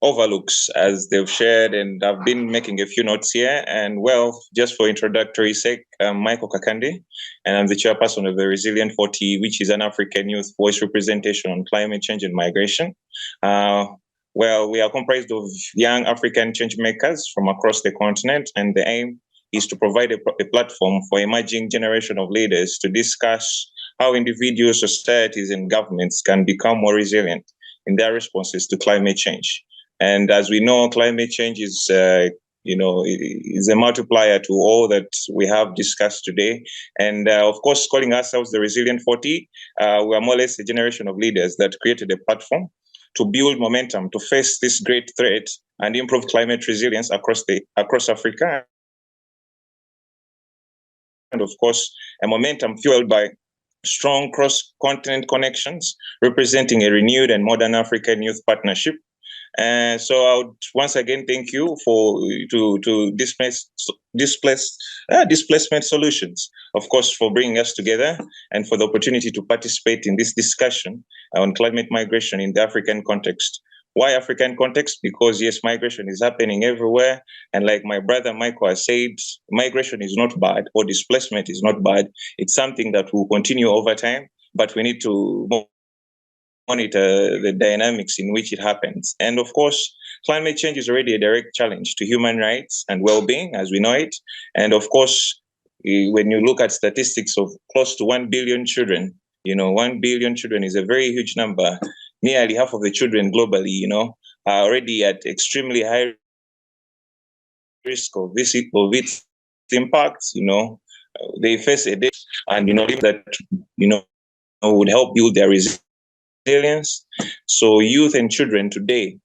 overlooks as they've shared, and I've been making a few notes here. And well, just for introductory sake, I'm Michael Kakande, and I'm the chairperson of the Resilient 40, which is an African youth voice representation on climate change and migration. Well, we are comprised of young African change makers from across the continent, and the aim is to provide a platform for emerging generation of leaders to discuss how individuals, societies, and governments can become more resilient in their responses to climate change. And as we know, climate change is, is a multiplier to all that we have discussed today. And of course, calling ourselves the Resilient 40, we are more or less a generation of leaders that created a platform to build momentum to face this great threat and improve climate resilience across Africa. And of course, a momentum fueled by strong cross-continent connections, representing a renewed and modern African youth partnership. And so I would once again thank you to Displacement Solutions, of course, for bringing us together and for the opportunity to participate in this discussion on climate migration in the African context. Why African context? Because yes, migration is happening everywhere. And like my brother Michael has said, migration is not bad, or displacement is not bad. It's something that will continue over time, but we need to monitor the dynamics in which it happens. And of course, climate change is already a direct challenge to human rights and well-being as we know it. And of course, when you look at statistics of close to 1 billion children, 1 billion children is a very huge number. Nearly half of the children globally, are already at extremely high risk of its impacts. They face a day, and that would help build their resilience. So youth and children today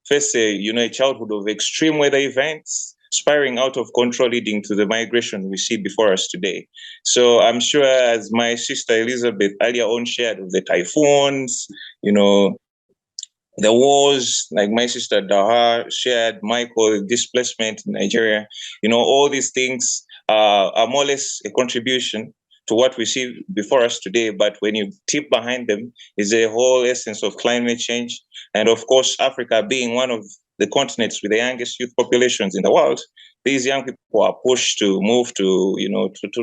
face a childhood of extreme weather events spiraling out of control, leading to the migration we see before us today. So I'm sure, as my sister Elizabeth earlier on shared, of the typhoons, the wars, like my sister Daha shared, Michael, displacement in Nigeria, all these things are more or less a contribution to what we see before us today. But when you tip behind them is a whole essence of climate change. And of course, Africa being one of the continents with the youngest youth populations in the world, these young people are pushed to move to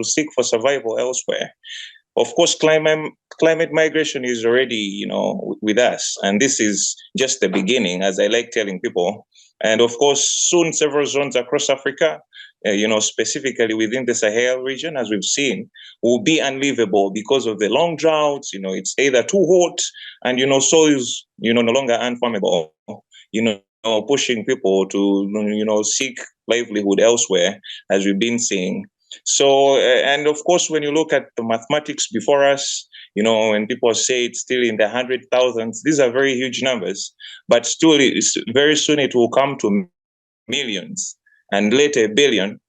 seek for survival elsewhere. Of course, climate migration is already, with us. And this is just the beginning, as I like telling people. And of course, soon several zones across Africa, specifically within the Sahel region, as we've seen, will be unlivable because of the long droughts. It's either too hot and, soils, no longer unfarmable, pushing people to, seek livelihood elsewhere, as we've been seeing. So, and of course, when you look at the mathematics before us, when people say it's still in the 100,000s, these are very huge numbers, but still very soon it will come to millions and later a billion,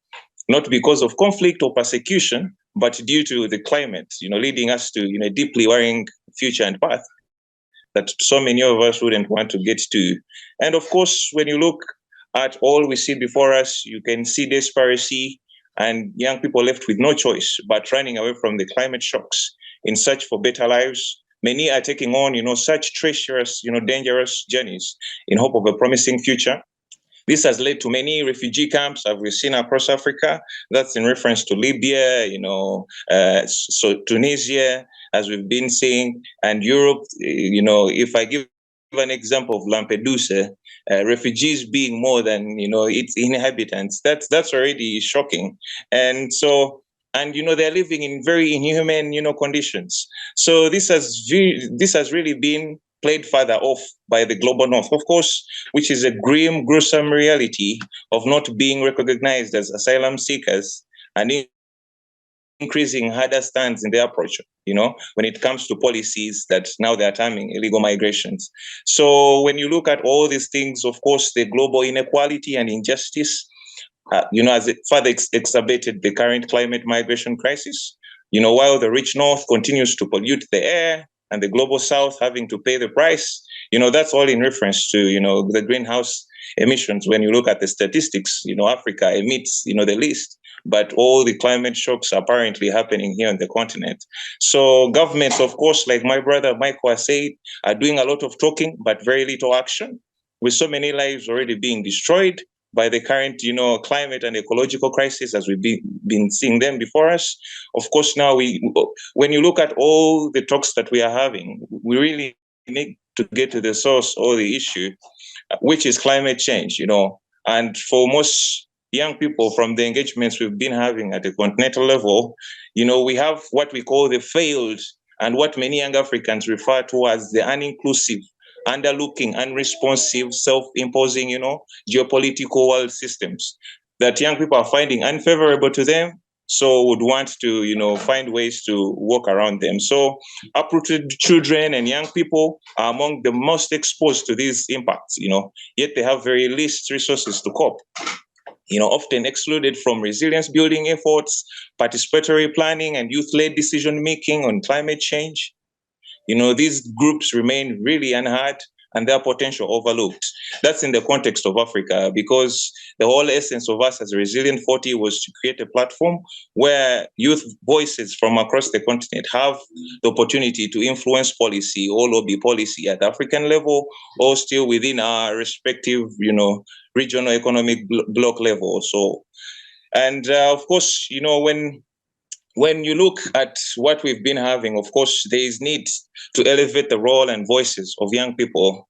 not because of conflict or persecution, but due to the climate, leading us to, a deeply worrying future and path that so many of us wouldn't want to get to. And of course, when you look at all we see before us, you can see desperation and young people left with no choice but running away from the climate shocks in search for better lives. Many are taking on, such treacherous, dangerous journeys in hope of a promising future. This has led to many refugee camps, as we've seen across Africa. That's in reference to Libya, so Tunisia, as we've been seeing, and Europe. If I give an example of Lampedusa, refugees being more than its inhabitants, that's already shocking. And so, they're living in very inhuman conditions. So this has really been played further off by the global north, of course, which is a grim, gruesome reality of not being recognized as asylum seekers and increasing harder stance in their approach, when it comes to policies that now they are terming illegal migrations. So when you look at all these things, of course, the global inequality and injustice, as it further exacerbated the current climate migration crisis, while the rich north continues to pollute the air and the global south having to pay the price, that's all in reference to, the greenhouse emissions. When you look at the statistics, Africa emits, the least, but all the climate shocks are apparently happening here on the continent. So governments, of course, like my brother Michael has said, are doing a lot of talking, but very little action, with so many lives already being destroyed by the current, climate and ecological crisis, as we've been seeing them before us. Of course, now when you look at all the talks that we are having, we really need to get to the source or the issue, which is climate change, and for most young people from the engagements we've been having at the continental level, we have what we call the failed and what many young Africans refer to as the uninclusive, underlooking, unresponsive, self-imposing, geopolitical world systems that young people are finding unfavorable to them, so would want to, find ways to work around them. So uprooted children and young people are among the most exposed to these impacts, yet they have very least resources to cope. often excluded from resilience building efforts, participatory planning, and youth-led decision-making on climate change. These groups remain really unheard and their potential overlooked. That's in the context of Africa, because the whole essence of us as a Resilient 40 was to create a platform where youth voices from across the continent have the opportunity to influence policy or lobby policy at the African level, or still within our respective, regional economic bloc level. So, and of course, when you look at what we've been having, of course, there is need to elevate the role and voices of young people,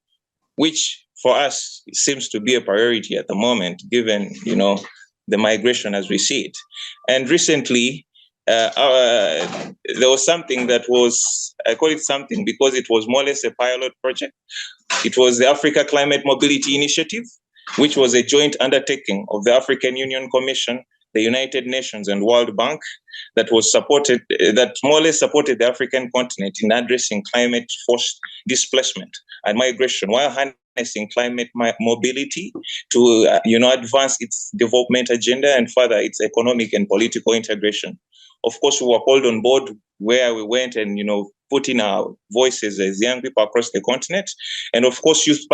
which for us seems to be a priority at the moment, given, the migration as we see it. And recently, there was something that was, I call it something because it was more or less a pilot project. It was the Africa Climate Mobility Initiative, which was a joint undertaking of the African Union Commission, the United Nations, and World Bank, that more or less supported the African continent in addressing climate-forced displacement and migration, while harnessing climate mobility to advance its development agenda and further its economic and political integration. Of course, we were called on board, where we went and put in our voices as young people across the continent. And of course, youth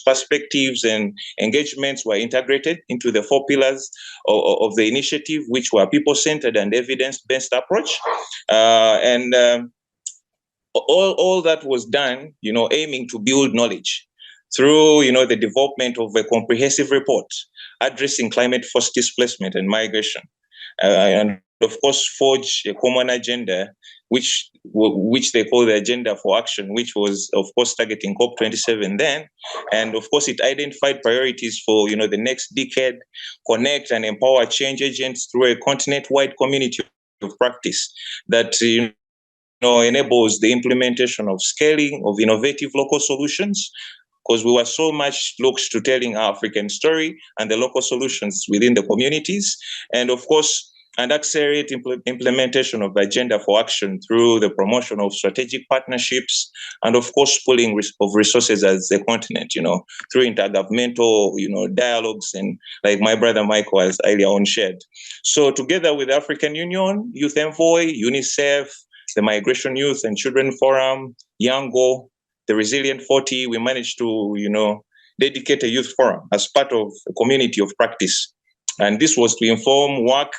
perspectives and engagements were integrated into the 4 pillars of the initiative, which were people-centered and evidence-based approach. All that was done, aiming to build knowledge through, the development of a comprehensive report addressing climate-forced displacement and migration. And of course, forge a common agenda, which they call the Agenda for Action, which was, of course, targeting COP27 then. And of course, it identified priorities for, the next decade, connect and empower change agents through a continent-wide community of practice that, enables the implementation of scaling of innovative local solutions, because we were so much looked to telling our African story and the local solutions within the communities. And of course, and accelerate implementation of the Agenda for Action through the promotion of strategic partnerships, and of course, pooling of resources as a continent, through intergovernmental, dialogues, and like my brother Michael has earlier on shared. So together with the African Union, Youth Envoy, UNICEF, the Migration Youth and Children Forum, Yango, the Resilient 40, we managed to, dedicate a youth forum as part of a community of practice. And this was to inform, work,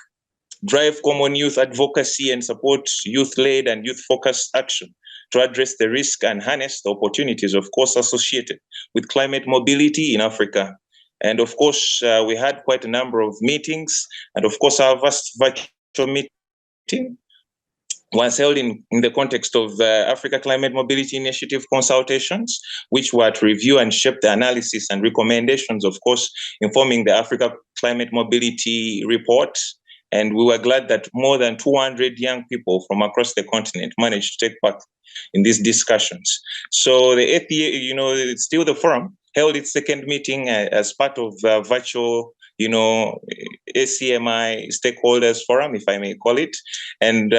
drive common youth advocacy, and support youth-led and youth-focused action to address the risk and harness the opportunities, of course, associated with climate mobility in Africa. And of course, we had quite a number of meetings, and of course, our first virtual meeting was held in the context of the Africa Climate Mobility Initiative consultations, which were to review and shape the analysis and recommendations, of course, informing the Africa Climate Mobility Report. And we were glad that more than 200 young people from across the continent managed to take part in these discussions. So the APA, still the forum, held its second meeting as part of the virtual, ACMI stakeholders forum, if I may call it. And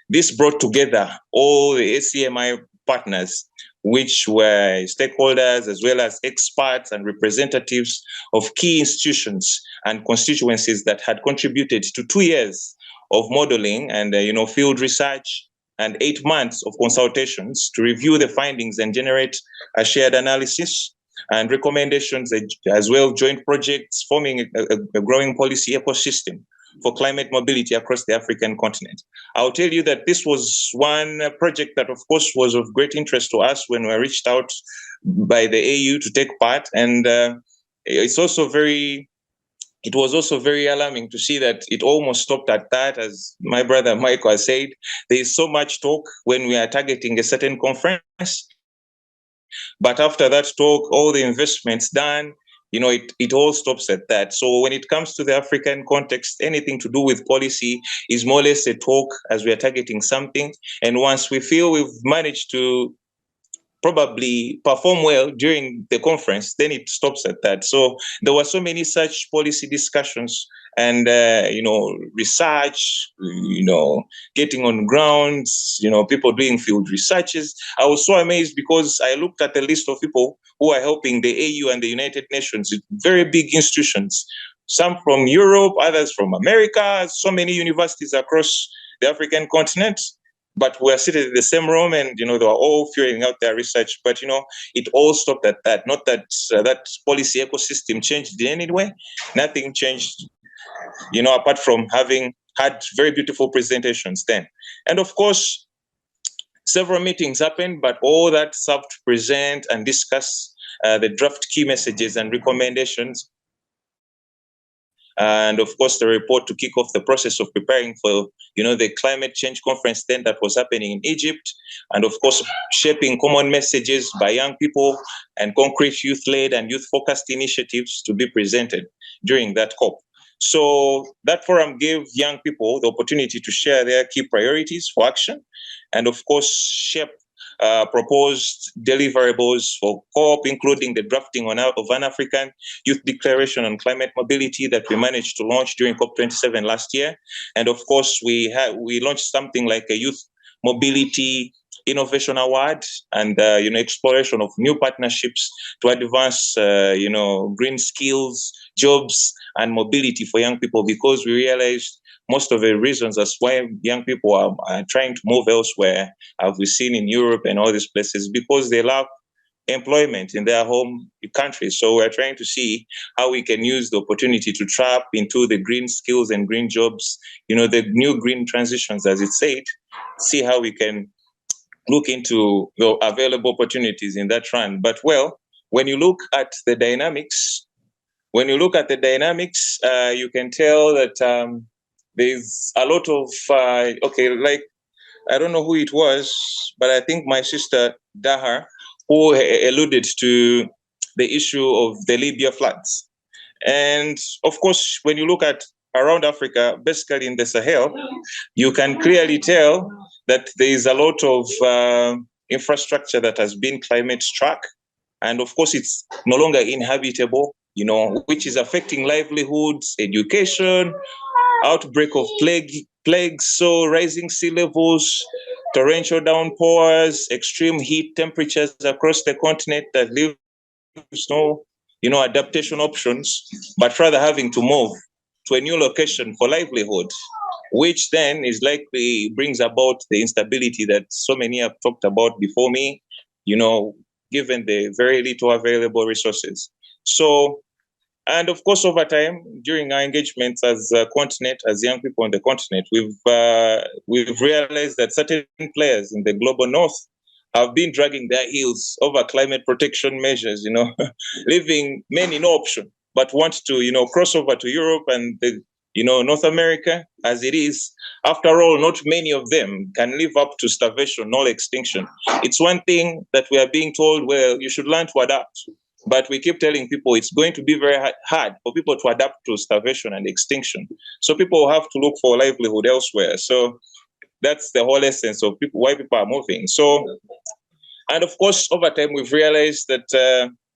this brought together all the ACMI partners, which were stakeholders as well as experts and representatives of key institutions and constituencies that had contributed to 2 years of modeling and field research and 8 months of consultations to review the findings and generate a shared analysis and recommendations, as well joint projects forming a growing policy ecosystem for climate mobility across the African continent. I'll tell you that this was one project that, of course, was of great interest to us when we were reached out by the AU to take part. And it was also very alarming to see that it almost stopped at that. As my brother Michael has said, there is so much talk when we are targeting a certain conference. But after that talk, all the investments done, it all stops at that. So when it comes to the African context, anything to do with policy is more or less a talk as we are targeting something. And once we feel we've managed to probably perform well during the conference, then it stops at that. So there were so many such policy discussions and, research, getting on grounds, people doing field researches. I was so amazed because I looked at the list of people who are helping the AU and the United Nations, very big institutions, some from Europe, others from America, so many universities across the African continent. But we're seated in the same room, and they were all carrying out their research. But it all stopped at that. Not that that policy ecosystem changed in any way. Nothing changed, apart from having had very beautiful presentations then. And of course, several meetings happened, but all that served to present and discuss the draft key messages and recommendations. And of course, the report to kick off the process of preparing for, the climate change conference then that was happening in Egypt. And of course, shaping common messages by young people and concrete youth-led and youth-focused initiatives to be presented during that COP. So that forum gave young people the opportunity to share their key priorities for action and of course, shape proposed deliverables for COP, including the drafting of an African Youth Declaration on Climate Mobility that we managed to launch during COP27 last year. And of course, we launched something like a Youth Mobility Innovation Award and exploration of new partnerships to advance green skills, jobs, and mobility for young people, because we realized most of the reasons as why young people are trying to move elsewhere, have we seen in Europe and all these places, because they lack employment in their home countries. So we're trying to see how we can use the opportunity to tap into the green skills and green jobs, the new green transitions, as it said, see how we can look into the available opportunities in that run. But when you look at the dynamics, you can tell that there's a lot of, I don't know who it was, but I think my sister Dahar, who alluded to the issue of the Libya floods. And of course, when you look at around Africa, basically in the Sahel, you can clearly tell that there is a lot of infrastructure that has been climate struck. And of course, it's no longer inhabitable, which is affecting livelihoods, education, outbreak of plagues, so rising sea levels, torrential downpours, extreme heat temperatures across the continent that leaves no, adaptation options, but rather having to move to a new location for livelihood, which then is likely brings about the instability that so many have talked about before me, given the very little available resources. So, and of course, over time, during our engagements as a continent, as young people on the continent, we've realized that certain players in the global north have been dragging their heels over climate protection measures, leaving many no option, but want to, cross over to Europe and North America as it is. After all, not many of them can live up to starvation or extinction. It's one thing that we are being told, well, you should learn to adapt. But we keep telling people it's going to be very hard for people to adapt to starvation and extinction. So people have to look for livelihood elsewhere. So that's the whole essence of why people are moving. So, and of course, over time, we've realized that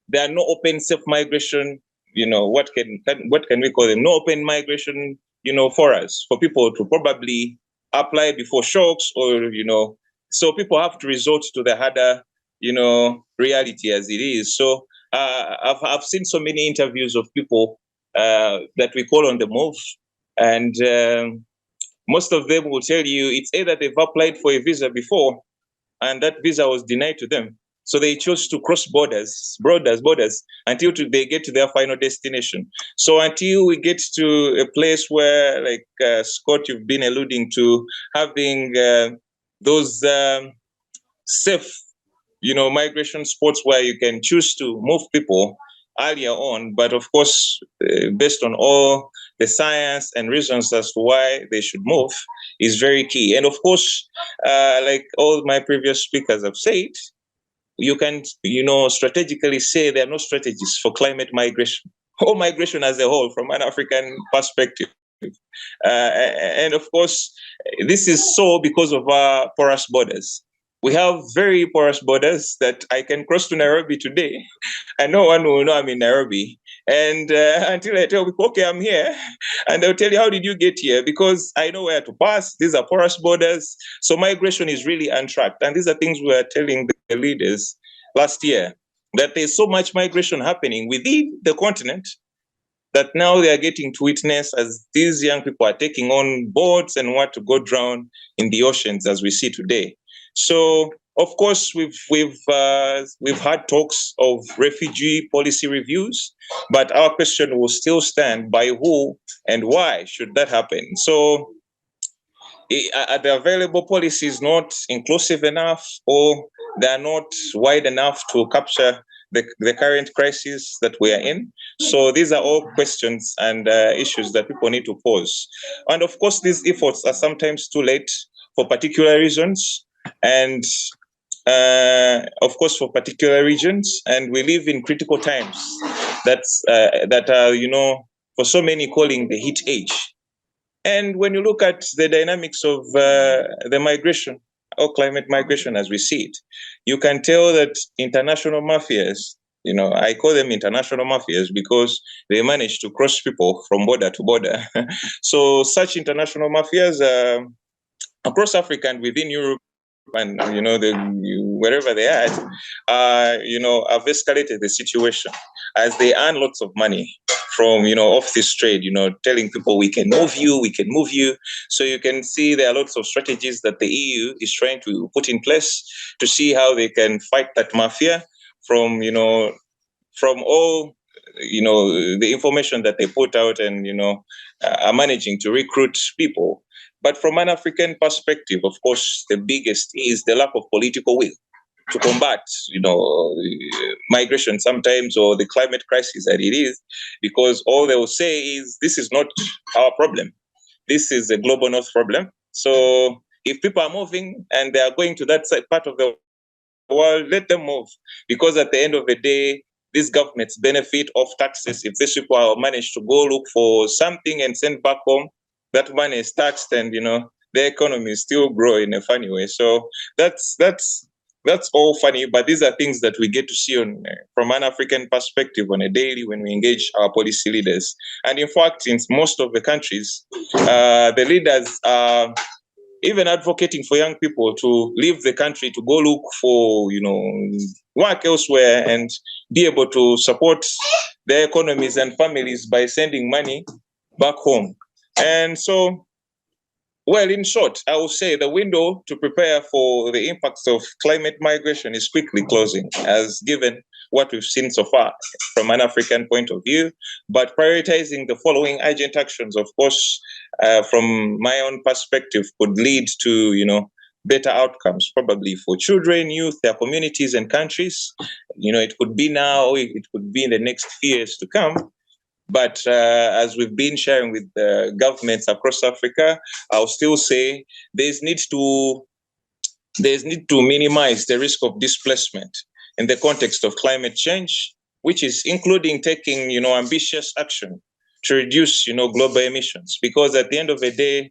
there are no open safe migration, what can we call them? No open migration, for us, for people to probably apply before shocks or, so people have to resort to the harder, reality as it is. So I've seen so many interviews of people that we call on the move, and most of them will tell you it's either they've applied for a visa before and that visa was denied to them. So they chose to cross borders until they get to their final destination. So until we get to a place where, like Scott, you've been alluding to, having those safe, migration spots where you can choose to move people earlier on, but of course, based on all the science and reasons as to why they should move is very key. And of course, like all my previous speakers have said, you can, strategically say there are no strategies for climate migration or migration as a whole from an African perspective. And of course, this is so because of our porous borders. We have very porous borders that I can cross to Nairobi today, and no one will know I'm in Nairobi. And until I tell people, okay, I'm here, and they'll tell you, how did you get here? Because I know where to pass. These are porous borders. So migration is really untracked. And these are things we were telling the leaders last year, that there's so much migration happening within the continent, that now they are getting to witness as these young people are taking on boats and want to go drown in the oceans as we see today. So, of course, we've had talks of refugee policy reviews, but our question will still stand: by who and why should that happen? So, are the available policies not inclusive enough, or they are not wide enough to capture the current crisis that we are in? So these are all questions and issues that people need to pose. And of course, these efforts are sometimes too late for particular reasons, and of course for particular regions. And we live in critical times that are, for so many, calling the heat age. And when you look at the dynamics of the migration or climate migration as we see it, you can tell that international mafias, I call them international mafias because they manage to cross people from border to border. So such international mafias across Africa and within Europe and wherever they are, have escalated the situation as they earn lots of money from off this trade, telling people we can move you. So you can see there are lots of strategies that the EU is trying to put in place to see how they can fight that mafia from all the information that they put out, and are managing to recruit people. But from an African perspective, of course, the biggest is the lack of political will to combat, migration sometimes, or the climate crisis that it is, because all they will say is, this is not our problem. This is a global north problem. So if people are moving and they are going to that part of the world, let them move. Because at the end of the day, these governments benefit off taxes. If these people manage to go look for something and send back home, that money is taxed, and the economy still grow in a funny way. So that's all funny, but these are things that we get to see from an African perspective on a daily when we engage our policy leaders. And in fact, in most of the countries, the leaders are even advocating for young people to leave the country to go look for work elsewhere and be able to support their economies and families by sending money back home. And so, well, in short, I will say the window to prepare for the impacts of climate migration is quickly closing, as given what we've seen so far from an African point of view. But prioritizing the following urgent actions, of course, from my own perspective, could lead to better outcomes, probably for children, youth, their communities and countries. It could be now, it could be in the next few years to come. But as we've been sharing with governments across Africa, I'll still say there's need to minimize the risk of displacement in the context of climate change, which is including taking ambitious action to reduce global emissions. Because at the end of the day,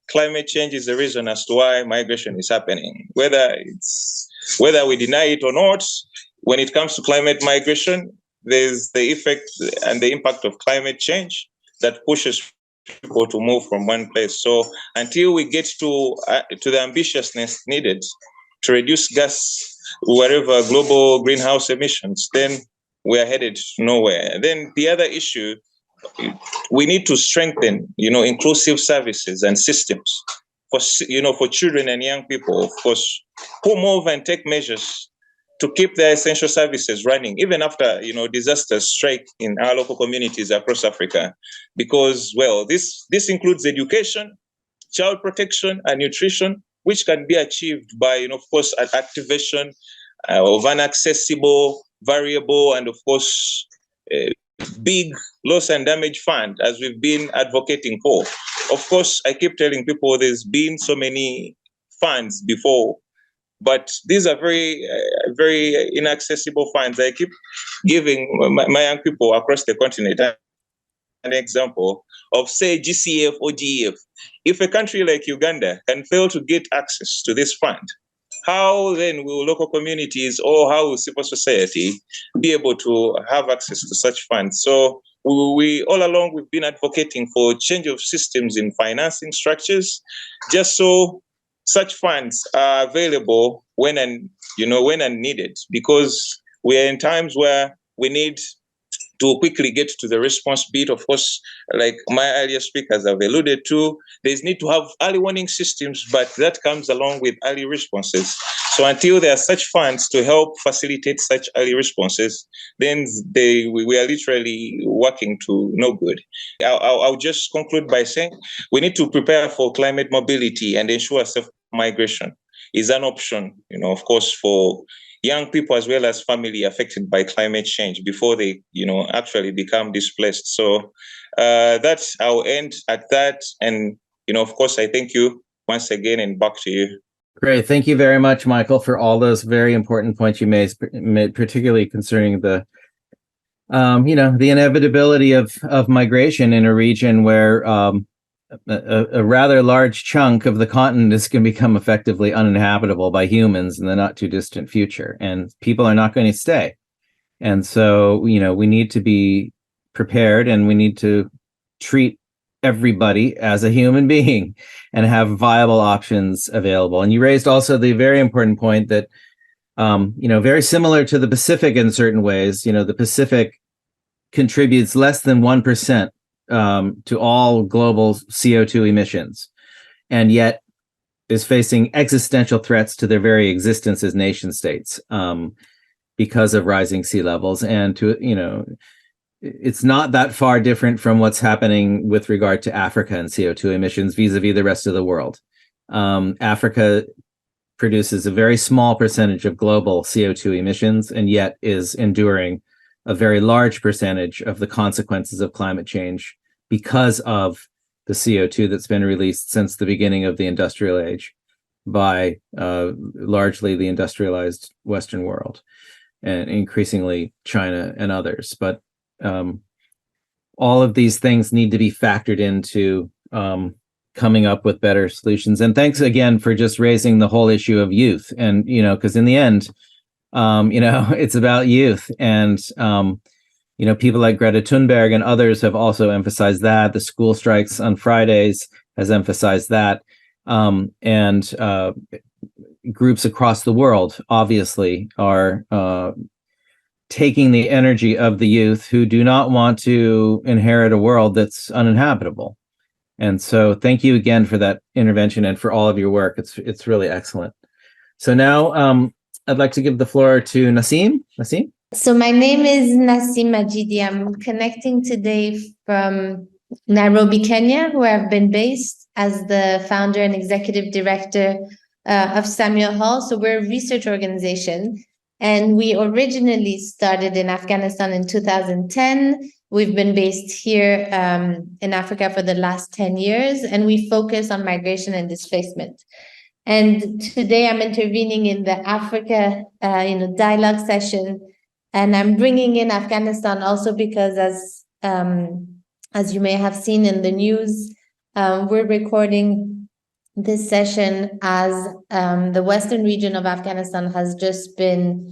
climate change is the reason as to why migration is happening. Whether we deny it or not, when it comes to climate migration, there's the effect and the impact of climate change that pushes people to move from one place. So until we get to the ambitiousness needed to reduce whatever global greenhouse emissions, then we are headed nowhere. And then the other issue, we need to strengthen, inclusive services and systems for children and young people, of course, who move and take measures to keep their essential services running, even after disasters strike in our local communities across Africa. Because, well, this includes education, child protection, and nutrition, which can be achieved by, of course, activation of an accessible, variable, and of course, big loss and damage fund, as we've been advocating for. Of course, I keep telling people there's been so many funds before, but these are very, very inaccessible funds. I keep giving my young people across the continent an example of, say, GCF or GEF. If a country like Uganda can fail to get access to this fund, how then will local communities or how will civil society be able to have access to such funds? So we all along, we've been advocating for change of systems in financing structures, just so such funds are available when and needed, because we are in times where we need to quickly get to the response bit. Of course, like my earlier speakers have alluded to, there's need to have early warning systems, but that comes along with early responses. So until there are such funds to help facilitate such early responses, then we are literally working to no good. I'll just conclude by saying we need to prepare for climate mobility and ensure safe migration is an option, of course, for young people as well as family affected by climate change before they, actually become displaced. So I'll end at that. And, of course, I thank you once again, and back to you. Great. Thank you very much, Michael, for all those very important points you made, particularly concerning the the inevitability of migration in a region where a rather large chunk of the continent is going to become effectively uninhabitable by humans in the not too distant future, and people are not going to stay. And so, we need to be prepared, and we need to treat everybody as a human being and have viable options available. And you raised also the very important point that, very similar to the Pacific in certain ways, the Pacific contributes less than 1% to all global CO2 emissions, and yet is facing existential threats to their very existence as nation states because of rising sea levels. And it's not that far different from what's happening with regard to Africa and CO2 emissions vis-a-vis the rest of the world. Africa produces a very small percentage of global CO2 emissions, and yet is enduring a very large percentage of the consequences of climate change because of the CO2 that's been released since the beginning of the industrial age by largely the industrialized Western world, and increasingly China and others. But all of these things need to be factored into coming up with better solutions. And thanks again for just raising the whole issue of youth. And, because in the end, it's about youth. And, people like Greta Thunberg and others have also emphasized that. The school strikes on Fridays has emphasized that. And groups across the world, obviously, are taking the energy of the youth who do not want to inherit a world that's uninhabitable. And so thank you again for that intervention and for all of your work. It's really excellent. So now I'd like to give the floor to Nasim. Nasim? So my name is Nasim Majidi. I'm connecting today from Nairobi, Kenya, where I've been based as the founder and executive director of Samuel Hall. So we're a research organization, and we originally started in Afghanistan in 2010. We've been based here in Africa for the last 10 years, and we focus on migration and displacement. And today I'm intervening in the Africa dialogue session, and I'm bringing in Afghanistan also because as you may have seen in the news, we're recording this session as the western region of Afghanistan has just been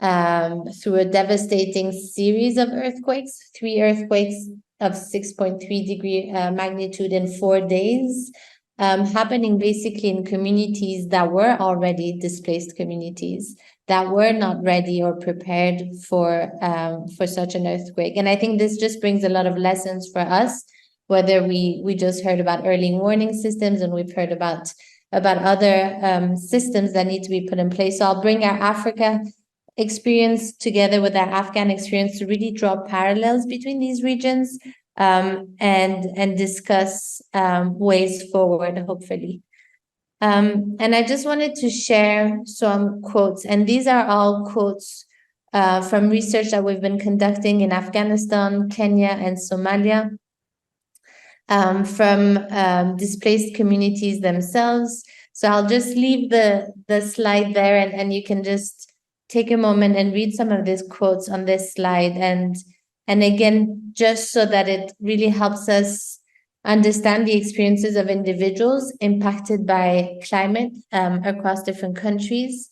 through a devastating series of earthquakes, 3 earthquakes of 6.3 degree magnitude in 4 days, happening basically in communities that were already displaced communities that were not ready or prepared for such an earthquake. And I think this just brings a lot of lessons for us, whether we just heard about early warning systems, and we've heard about other systems that need to be put in place. So I'll bring our Africa experience together with our Afghan experience to really draw parallels between these regions and discuss ways forward, hopefully. And I just wanted to share some quotes, and these are all quotes from research that we've been conducting in Afghanistan, Kenya, and Somalia, from displaced communities themselves. So I'll just leave the slide there, and you can just take a moment and read some of these quotes on this slide. And again, just so that it really helps us understand the experiences of individuals impacted by climate across different countries.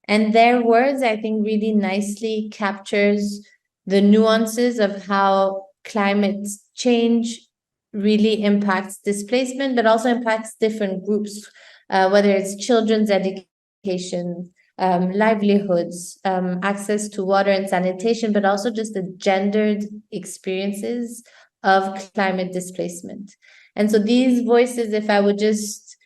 And their words, I think, really nicely captures the nuances of how climate change really impacts displacement, but also impacts different groups, whether it's children's education, livelihoods, access to water and sanitation, but also just the gendered experiences of climate displacement. And so these voices, if I would just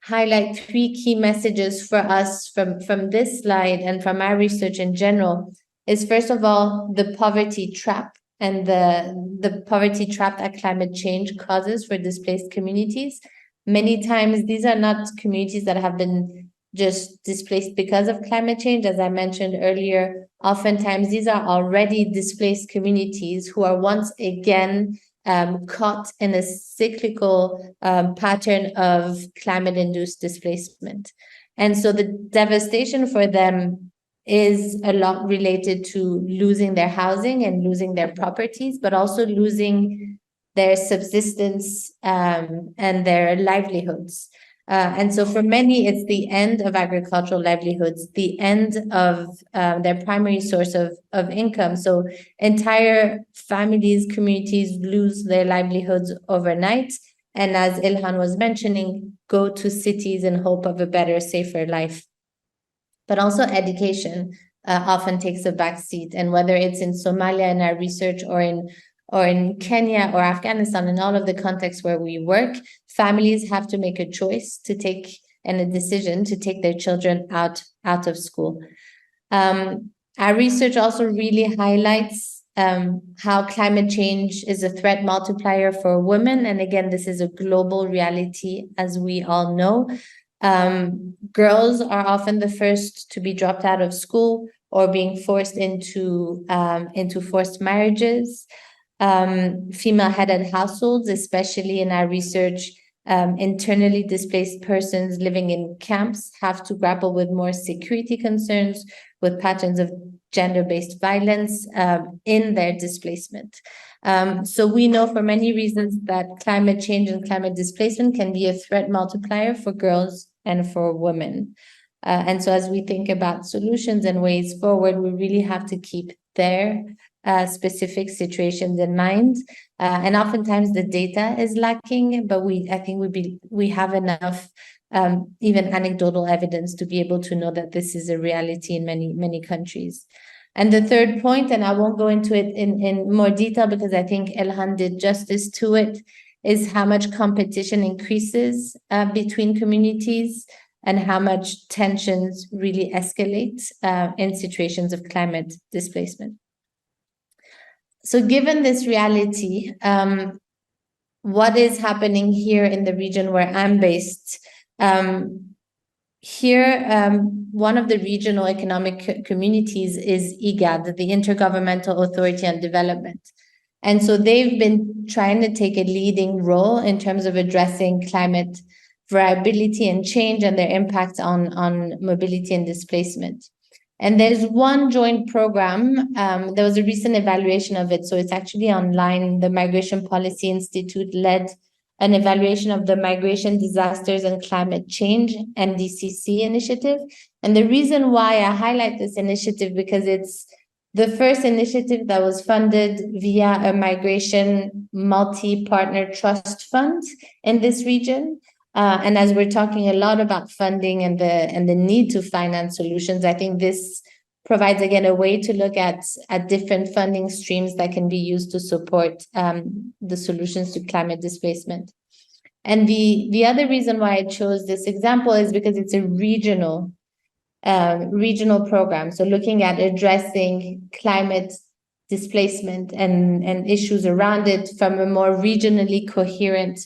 highlight 3 key messages for us from this slide and from our research in general, is first of all, the poverty trap and the poverty trap that climate change causes for displaced communities. Many times, these are not communities that have been just displaced because of climate change. As I mentioned earlier, oftentimes these are already displaced communities who are once again caught in a cyclical pattern of climate-induced displacement. And so the devastation for them is a lot related to losing their housing and losing their properties, but also losing their subsistence and their livelihoods. And so for many, it's the end of agricultural livelihoods, the end of their primary source of income. So entire families, communities lose their livelihoods overnight. And as Ilhan was mentioning, go to cities in hope of a better, safer life. But also education often takes a backseat. And whether it's in Somalia in our research or in Kenya or Afghanistan, in all of the contexts where we work, families have to make a choice to take and a decision to take their children out of school. Our research also really highlights how climate change is a threat multiplier for women. And again, this is a global reality, as we all know. Girls are often the first to be dropped out of school or being forced into forced marriages. Female-headed households, especially in our research, internally displaced persons living in camps have to grapple with more security concerns, with patterns of gender-based violence in their displacement. So we know for many reasons that climate change and climate displacement can be a threat multiplier for girls and for women. And so as we think about solutions and ways forward, we really have to keep their specific situations in mind. And oftentimes the data is lacking, but I think we have enough even anecdotal evidence to be able to know that this is a reality in many countries. And the third point, and I won't go into it in more detail because I think Ilhan did justice to it, is how much competition increases between communities and how much tensions really escalate in situations of climate displacement. So given this reality, what is happening here in the region where I'm based? Here, one of the regional economic communities is IGAD, the Intergovernmental Authority on Development. And so they've been trying to take a leading role in terms of addressing climate variability and change and their impact on mobility and displacement. And there's one joint program, there was a recent evaluation of it, so it's actually online. The Migration Policy Institute led an evaluation of the Migration, Disasters and Climate Change, MDCC initiative. And the reason why I highlight this initiative, because it's the first initiative that was funded via a migration multi-partner trust fund in this region. And as we're talking a lot about funding and the need to finance solutions, I think this provides, again, a way to look at different funding streams that can be used to support the solutions to climate displacement. And the other reason why I chose this example is because it's a regional program. So looking at addressing climate displacement and issues around it from a more regionally coherent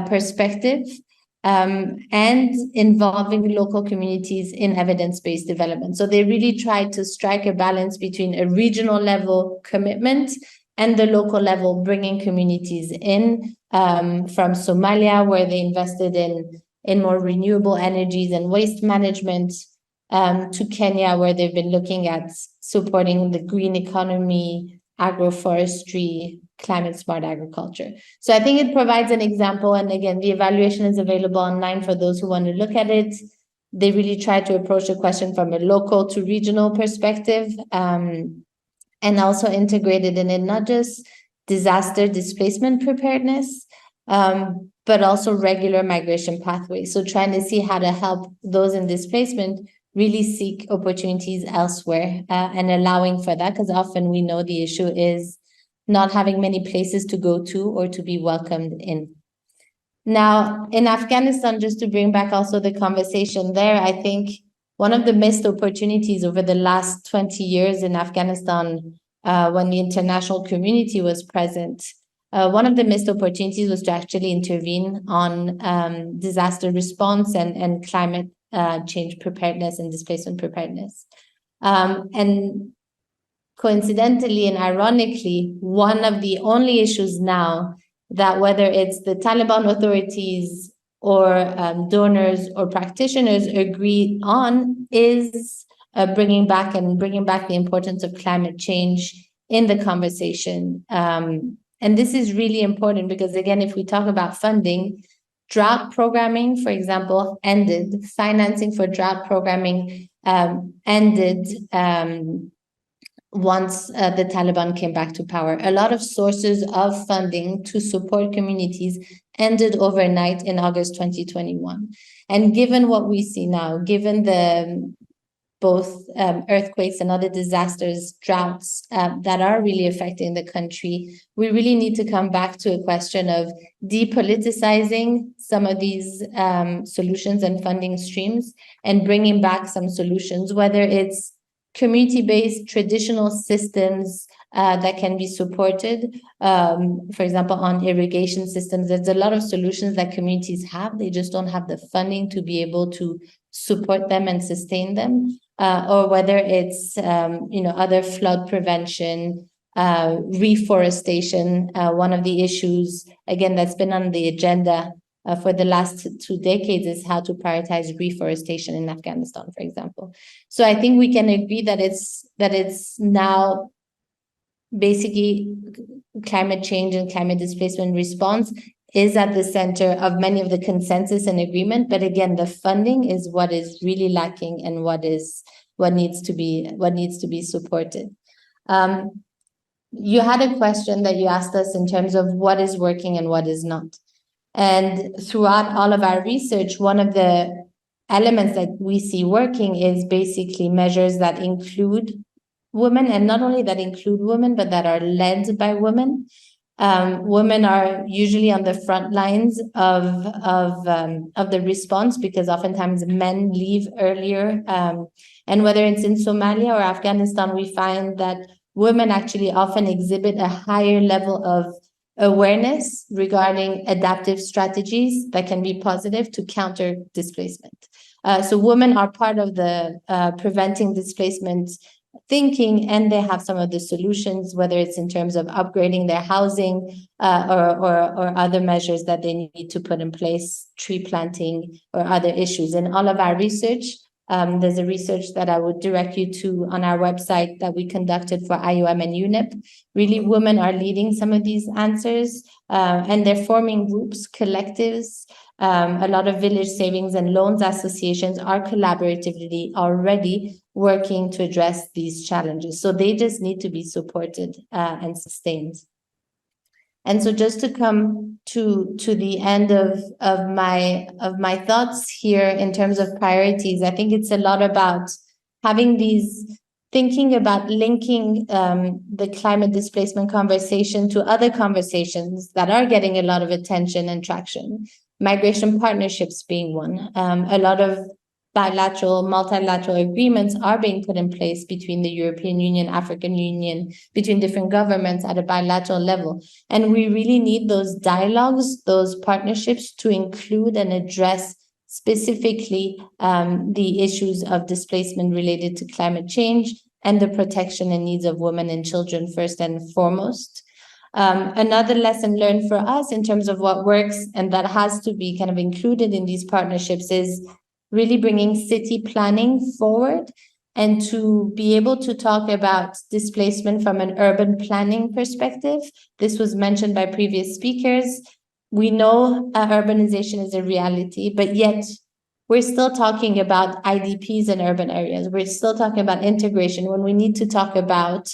perspective. And involving local communities in evidence-based development. So they really tried to strike a balance between a regional level commitment and the local level, bringing communities in from Somalia, where they invested in more renewable energies and waste management, to Kenya, where they've been looking at supporting the green economy, agroforestry, climate smart agriculture. So I think it provides an example. And again, the evaluation is available online for those who want to look at it. They really try to approach the question from a local to regional perspective, and also integrated in it, not just disaster displacement preparedness, but also regular migration pathways. So trying to see how to help those in displacement really seek opportunities elsewhere and allowing for that, because often we know the issue is not having many places to go to or to be welcomed in. Now, in Afghanistan, just to bring back also the conversation there, I think one of the missed opportunities over the last 20 years in Afghanistan, when the international community was present, one of the missed opportunities was to actually intervene on disaster response and climate change preparedness and displacement preparedness. And coincidentally and ironically, one of the only issues now that whether it's the Taliban authorities or donors or practitioners agree on is bringing back the importance of climate change in the conversation. And this is really important because, again, if we talk about funding, drought programming, for example, ended. Financing for drought programming ended once the Taliban came back to power. A lot of sources of funding to support communities ended overnight in August 2021. And given what we see now, given the both earthquakes and other disasters, droughts that are really affecting the country, we really need to come back to a question of depoliticizing some of these solutions and funding streams and bringing back some solutions, whether it's community-based traditional systems that can be supported. For example, on irrigation systems, there's a lot of solutions that communities have. They just don't have the funding to be able to support them and sustain them. Or whether it's other flood prevention, reforestation. One of the issues, again, that's been on the agenda for the last 2 decades is how to prioritize reforestation in Afghanistan, for example. So I think we can agree that it's now basically climate change and climate displacement response is at the center of many of the consensus and agreement. But again, the funding is what is really lacking and what needs to be supported. You had a question that you asked us in terms of what is working and what is not. And throughout all of our research, one of the elements that we see working is basically measures that include women, and not only that include women, but that are led by women. Women are usually on the front lines of the response because oftentimes men leave earlier. And whether it's in Somalia or Afghanistan, we find that women actually often exhibit a higher level of awareness regarding adaptive strategies that can be positive to counter displacement. So women are part of the preventing displacement thinking, and they have some of the solutions, whether it's in terms of upgrading their housing or other measures that they need to put in place, tree planting or other issues. In all of our research, there's a research that I would direct you to on our website that we conducted for IOM and UNEP. Really, women are leading some of these answers, and they're forming groups, collectives. A lot of village savings and loans associations are collaboratively already working to address these challenges. So they just need to be supported and sustained. And so just to come to the end of my thoughts here in terms of priorities, I think it's a lot about having thinking about linking the climate displacement conversation to other conversations that are getting a lot of attention and traction. Migration partnerships being one. A lot of bilateral, multilateral agreements are being put in place between the European Union, African Union, between different governments at a bilateral level. And we really need those dialogues, those partnerships to include and address specifically the issues of displacement related to climate change and the protection and needs of women and children first and foremost. Another lesson learned for us in terms of what works and that has to be kind of included in these partnerships is really bringing city planning forward and to be able to talk about displacement from an urban planning perspective. This was mentioned by previous speakers. We know urbanization is a reality, but yet we're still talking about IDPs in urban areas. We're still talking about integration when we need to talk about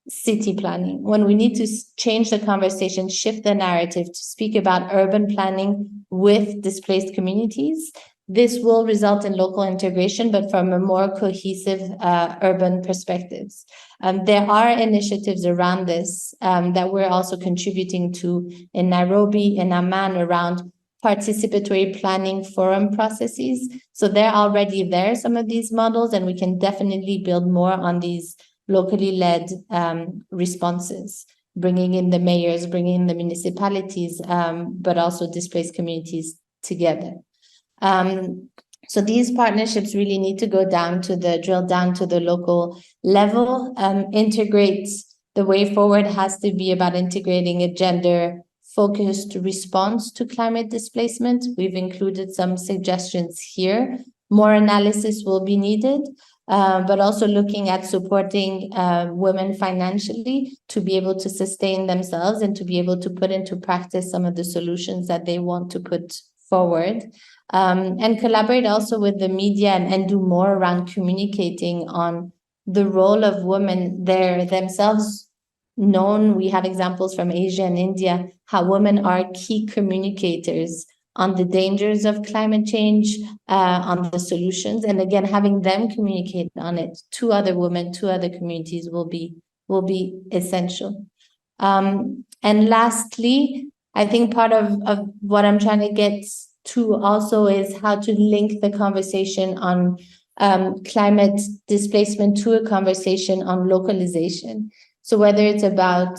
city planning, when we need to change the conversation, shift the narrative to speak about urban planning with displaced communities. this will result in local integration, but from a more cohesive urban perspectives. There are initiatives around this that we're also contributing to in Nairobi, in Amman, around participatory planning forum processes. So they're already there, some of these models, and we can definitely build more on these locally led responses, bringing in the mayors, bringing in the municipalities, but also displaced communities together. So these partnerships really need to drill down to the local level. Integrate the way forward has to be about integrating a gender-focused response to climate displacement. We've included some suggestions here. More analysis will be needed, but also looking at supporting women financially to be able to sustain themselves and to be able to put into practice some of the solutions that they want to put forward. And collaborate also with the media and do more around communicating on the role of women. They're themselves known. We have examples from Asia and India, how women are key communicators on the dangers of climate change, on the solutions. And again, having them communicate on it to other women, to other communities will be essential. And lastly, I think part of what I'm trying to get to also is how to link the conversation on climate displacement to a conversation on localization. So whether it's about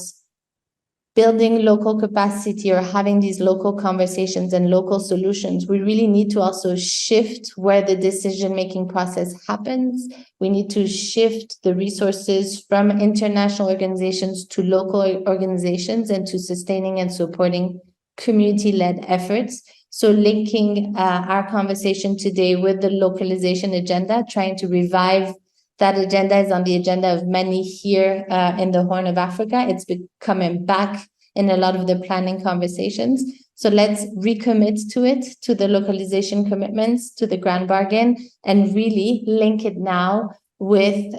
building local capacity or having these local conversations and local solutions, we really need to also shift where the decision-making process happens. We need to shift the resources from international organizations to local organizations and to sustaining and supporting community-led efforts. So linking our conversation today with the localization agenda, trying to revive that agenda is on the agenda of many here in the Horn of Africa. It's coming back in a lot of the planning conversations. So let's recommit to it, to the localization commitments, to the grand bargain, and really link it now with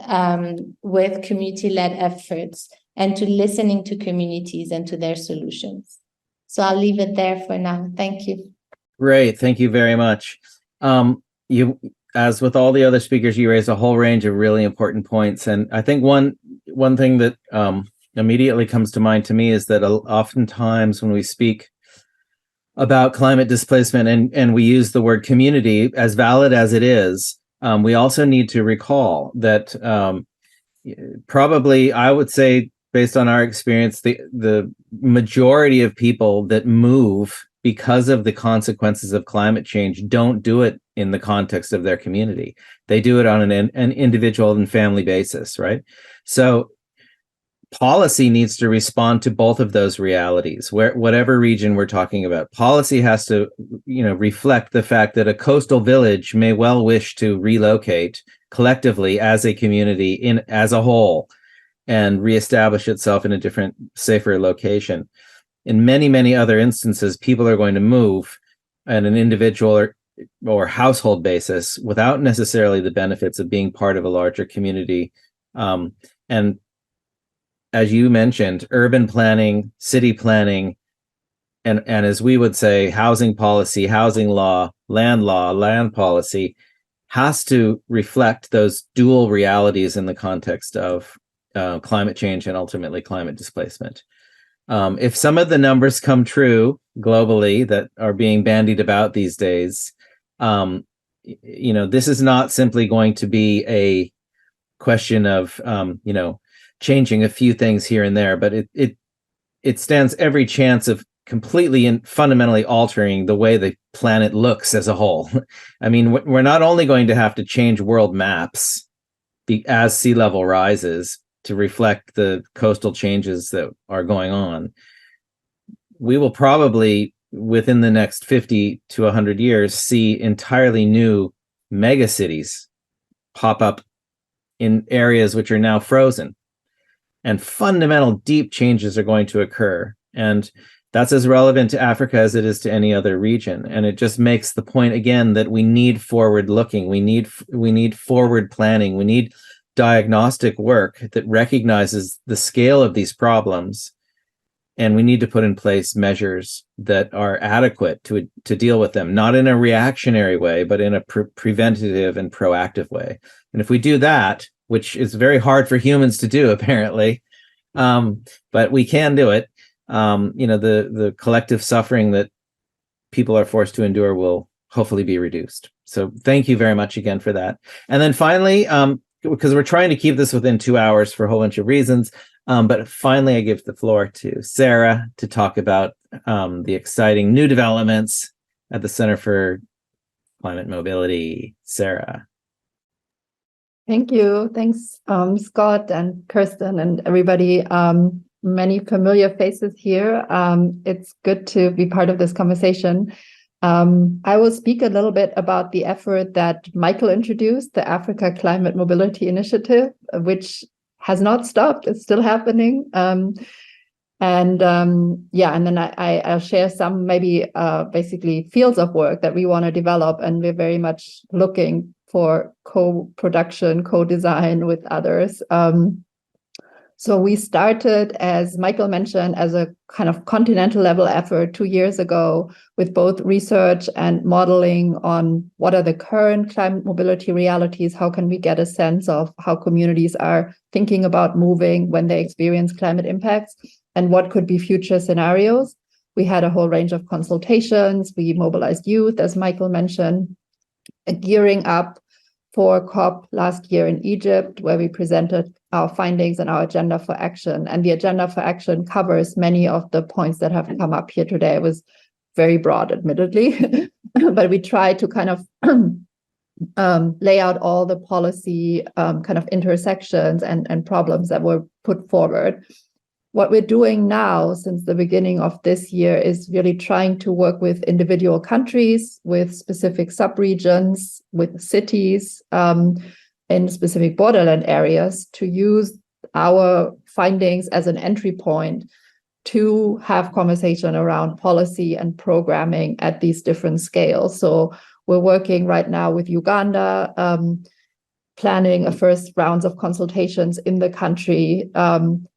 community-led efforts and to listening to communities and to their solutions. So I'll leave it there for now. Thank you. Great. Thank you very much. You, as with all the other speakers, you raised a whole range of really important points. And I think one thing that immediately comes to mind to me is that oftentimes when we speak about climate displacement and we use the word community, as valid as it is, we also need to recall that probably, I would say, based on our experience, the majority of people that move because of the consequences of climate change don't do it in the context of their community. They do it on an individual and family basis, right? So policy needs to respond to both of those realities. Whatever region we're talking about, policy has to, reflect the fact that a coastal village may well wish to relocate collectively as a community as a whole and reestablish itself in a different, safer location. In many, many other instances, people are going to move on an individual or household basis without necessarily the benefits of being part of a larger community. And as you mentioned, urban planning, city planning, and as we would say, housing policy, housing law, land policy, has to reflect those dual realities in the context of climate change and ultimately climate displacement. If some of the numbers come true globally that are being bandied about these days, this is not simply going to be a question of, changing a few things here and there, but it stands every chance of completely and fundamentally altering the way the planet looks as a whole. I mean, we're not only going to have to change world maps as sea level rises to reflect the coastal changes that are going on. We will probably, within the next 50 to 100 years, see entirely new megacities pop up in areas which are now frozen. And fundamental deep changes are going to occur. And that's as relevant to Africa as it is to any other region. And it just makes the point again that we need forward looking. We need forward planning. We need diagnostic work that recognizes the scale of these problems and we need to put in place measures that are adequate to deal with them, not in a reactionary way, but in a preventative and proactive way. And if we do that, which is very hard for humans to do, apparently, but we can do it, the collective suffering that people are forced to endure will hopefully be reduced. So thank you very much again for that. And then finally, because we're trying to keep this within 2 hours for a whole bunch of reasons, but finally I give the floor to Sarah to talk about the exciting new developments at the Center for Climate Mobility. Sarah. Thank you. Thanks, Scott and Kirsten and everybody. Many familiar faces here. It's good to be part of this conversation. I will speak a little bit about the effort that Michael introduced, the Africa Climate Mobility Initiative, which has not stopped. It's still happening. And then I'll share some maybe basically fields of work that we want to develop, and we're very much looking for co-production, co-design with others. So we started, as Michael mentioned, as a kind of continental level effort 2 years ago with both research and modeling on what are the current climate mobility realities, how can we get a sense of how communities are thinking about moving when they experience climate impacts, and what could be future scenarios. We had a whole range of consultations. We mobilized youth, as Michael mentioned, gearing up for COP last year in Egypt, where we presented our findings and our agenda for action. And the agenda for action covers many of the points that have come up here today. It was very broad, admittedly, but we tried to kind of lay out all the policy kind of intersections and problems that were put forward. What we're doing now since the beginning of this year is really trying to work with individual countries, with specific subregions, with cities in specific borderland areas, to use our findings as an entry point to have conversation around policy and programming at these different scales. So we're working right now with Uganda, planning a first rounds of consultations in the country,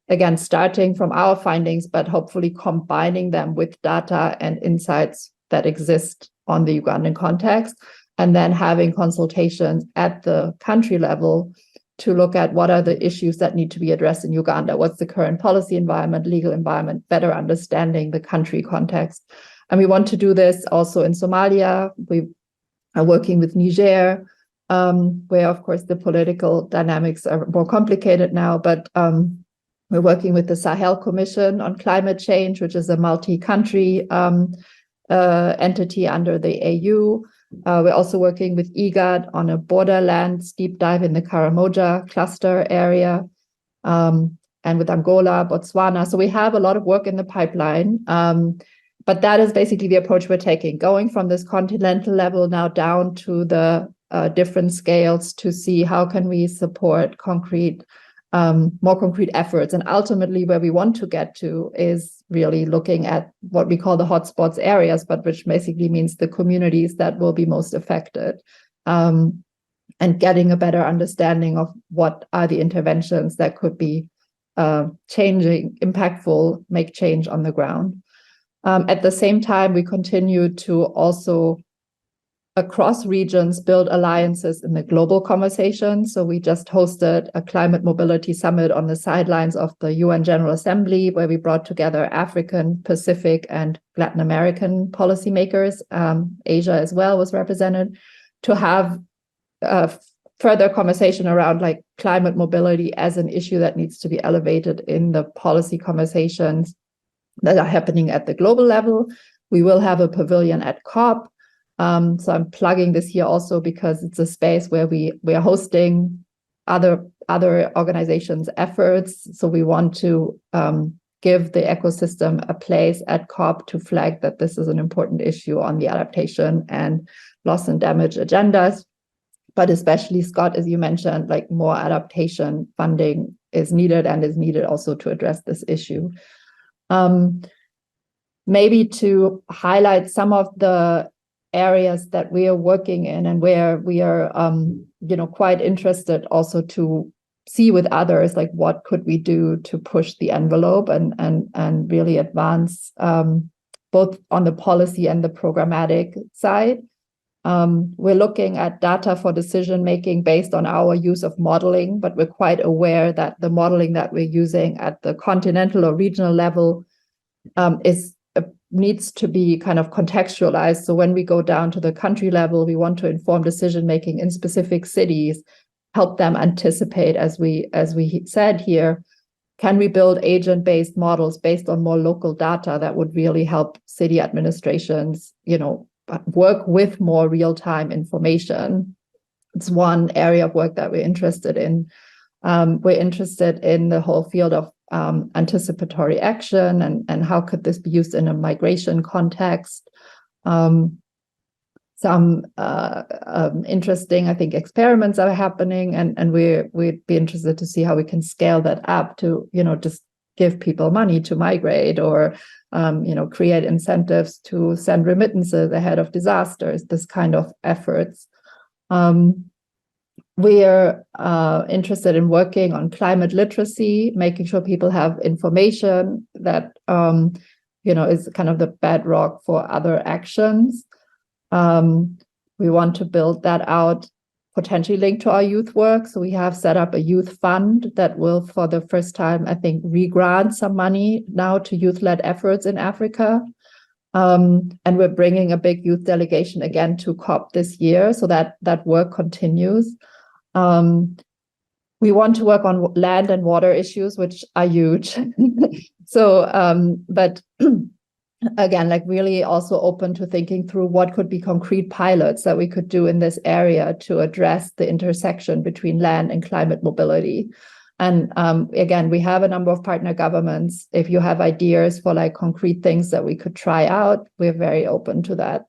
again, starting from our findings, but hopefully combining them with data and insights that exist on the Ugandan context, and then having consultations at the country level to look at what are the issues that need to be addressed in Uganda, what's the current policy environment, legal environment, better understanding the country context. And we want to do this also in Somalia. We are working with Niger, where, of course, the political dynamics are more complicated now, but we're working with the Sahel Commission on Climate Change, which is a multi-country entity under the AU. We're also working with IGAD on a borderlands deep dive in the Karamoja cluster area, and with Angola, Botswana. So we have a lot of work in the pipeline, but that is basically the approach we're taking, going from this continental level now down to the different scales to see how can we support concrete, more concrete efforts. And ultimately where we want to get to is really looking at what we call the hotspots areas, but which basically means the communities that will be most affected, and getting a better understanding of what are the interventions that could be changing, impactful, make change on the ground. At the same time, we continue to also across regions, build alliances in the global conversation. So we just hosted a climate mobility summit on the sidelines of the UN General Assembly, where we brought together African, Pacific, and Latin American policymakers. Asia as well was represented, to have further conversation around like climate mobility as an issue that needs to be elevated in the policy conversations that are happening at the global level. We will have a pavilion at COP. So I'm plugging this here also because it's a space where we are hosting other organizations' efforts. So we want to give the ecosystem a place at COP to flag that this is an important issue on the adaptation and loss and damage agendas. But especially, Scott, as you mentioned, like more adaptation funding is needed, and is needed also to address this issue. Maybe to highlight some of the areas that we are working in and where we are, quite interested also to see with others, like what could we do to push the envelope and really advance both on the policy and the programmatic side. We're looking at data for decision making based on our use of modeling, but we're quite aware that the modeling that we're using at the continental or regional level needs to be kind of contextualized. So when we go down to the country level, we want to inform decision making in specific cities, help them anticipate, as we said here. Can we build agent-based models based on more local data that would really help city administrations, work with more real-time information? It's one area of work that we're interested in. We're interested in the whole field of anticipatory action and how could this be used in a migration context. Some interesting, I think, experiments are happening, and we'd be interested to see how we can scale that up to, just give people money to migrate, or, create incentives to send remittances ahead of disasters, this kind of efforts. We're interested in working on climate literacy, making sure people have information that, is kind of the bedrock for other actions. We want to build that out, potentially linked to our youth work. So we have set up a youth fund that will, for the first time, I think, re-grant some money now to youth-led efforts in Africa. And we're bringing a big youth delegation again to COP this year, so that work continues. We want to work on land and water issues, which are huge. So, but again, like really also open to thinking through what could be concrete pilots that we could do in this area to address the intersection between land and climate mobility. And again, we have a number of partner governments. If you have ideas for like concrete things that we could try out, we're very open to that.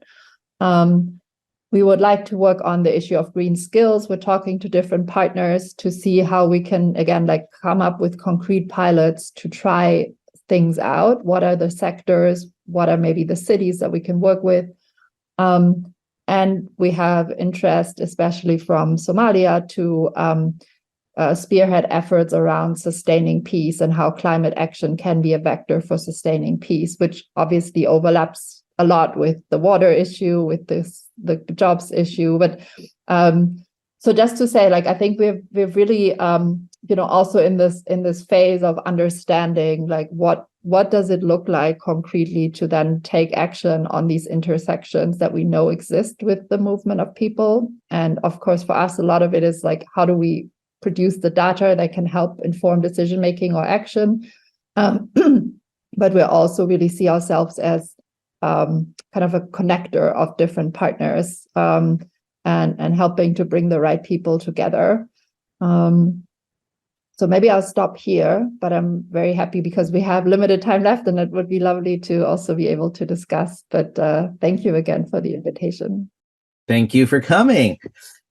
We would like to work on the issue of green skills. We're talking to different partners to see how we can, again, like come up with concrete pilots to try things out. What are the sectors? What are maybe the cities that we can work with? And we have interest, especially from Somalia, to spearhead efforts around sustaining peace and how climate action can be a vector for sustaining peace, which obviously overlaps a lot with the water issue, with the jobs issue. But so just to say, like, I think we've really also in this phase of understanding, like what does it look like concretely to then take action on these intersections that we know exist with the movement of people. And of course, for us, a lot of it is like, how do we produce the data that can help inform decision making or action? But we also really see ourselves as kind of a connector of different partners, and helping to bring the right people together. So maybe I'll stop here, but I'm very happy because we have limited time left, and it would be lovely to also be able to discuss. But thank you again for the invitation. Thank you for coming.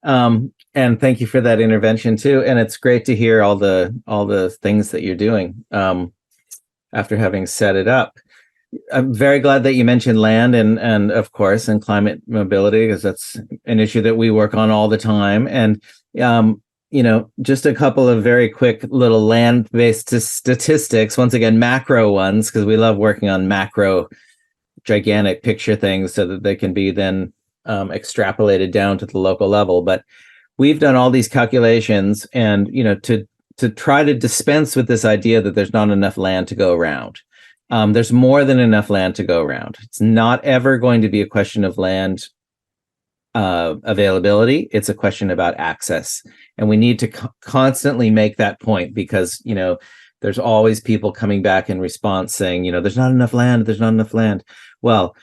And thank you for that intervention too. And it's great to hear all the things that you're doing after having set it up. I'm very glad that you mentioned land and of course, and climate mobility, because that's an issue that we work on all the time. And, just a couple of very quick little land-based statistics, once again, macro ones, because we love working on macro, gigantic picture things so that they can be then extrapolated down to the local level. But we've done all these calculations and, to try to dispense with this idea that there's not enough land to go around. There's more than enough land to go around. It's not ever going to be a question of land availability. It's a question about access. And we need to constantly make that point because, there's always people coming back in response saying, there's not enough land, there's not enough land. Well,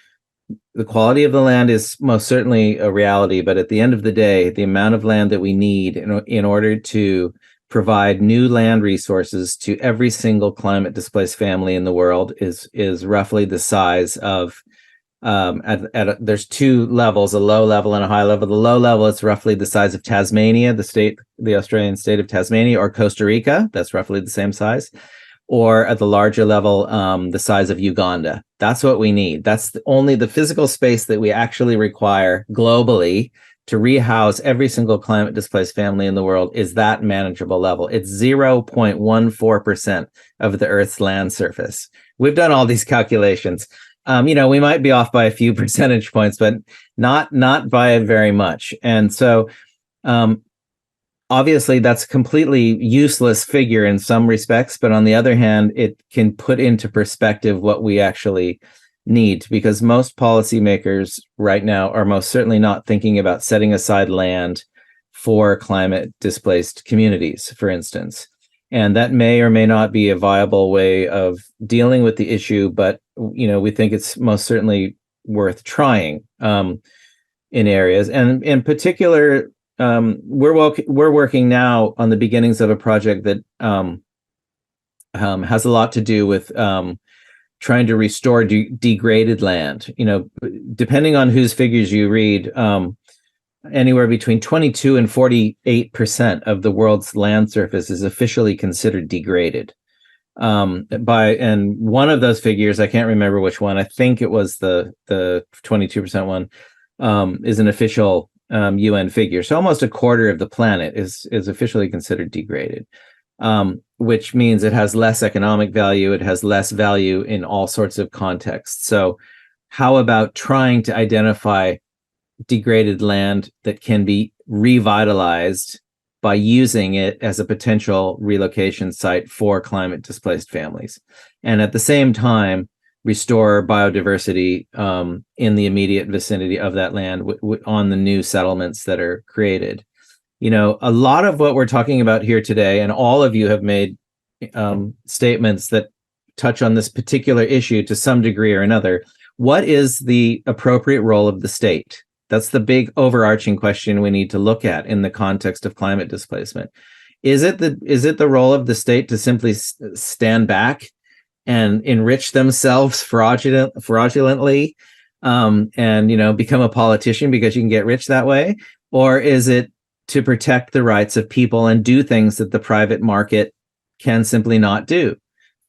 the quality of the land is most certainly a reality, but at the end of the day, the amount of land that we need in order to provide new land resources to every single climate displaced family in the world is roughly the size of there's two levels, a low level and a high level. The low level is roughly the size of Tasmania, the Australian state of Tasmania, or Costa Rica. That's roughly the same size. Or at the larger level, the size of Uganda. That's what we need. That's only the physical space that we actually require globally to rehouse every single climate displaced family in the world is that manageable level. It's 0.14% of the Earth's land surface. We've done all these calculations. We might be off by a few percentage points, but not by very much. And so obviously that's a completely useless figure in some respects, but on the other hand, it can put into perspective what we actually need, because most policymakers right now are most certainly not thinking about setting aside land for climate displaced communities, for instance. And that may or may not be a viable way of dealing with the issue, but we think it's most certainly worth trying in areas. And in particular, we're working now on the beginnings of a project that has a lot to do with trying to restore degraded land. Depending on whose figures you read, anywhere between 22 and 48% of the world's land surface is officially considered degraded. And one of those figures, I can't remember which one, I think it was the 22% one, is an official UN figure. So almost a quarter of the planet is officially considered degraded, which means it has less economic value. It has less value in all sorts of contexts. So how about trying to identify degraded land that can be revitalized by using it as a potential relocation site for climate displaced families, and at the same time restore biodiversity in the immediate vicinity of that land on the new settlements that are created. A lot of what we're talking about here today, and all of you have made statements that touch on this particular issue to some degree or another. What is the appropriate role of the state? That's the big overarching question we need to look at in the context of climate displacement. Is it the role of the state to simply stand back and enrich themselves fraudulently, and become a politician because you can get rich that way? Or is it to protect the rights of people and do things that the private market can simply not do,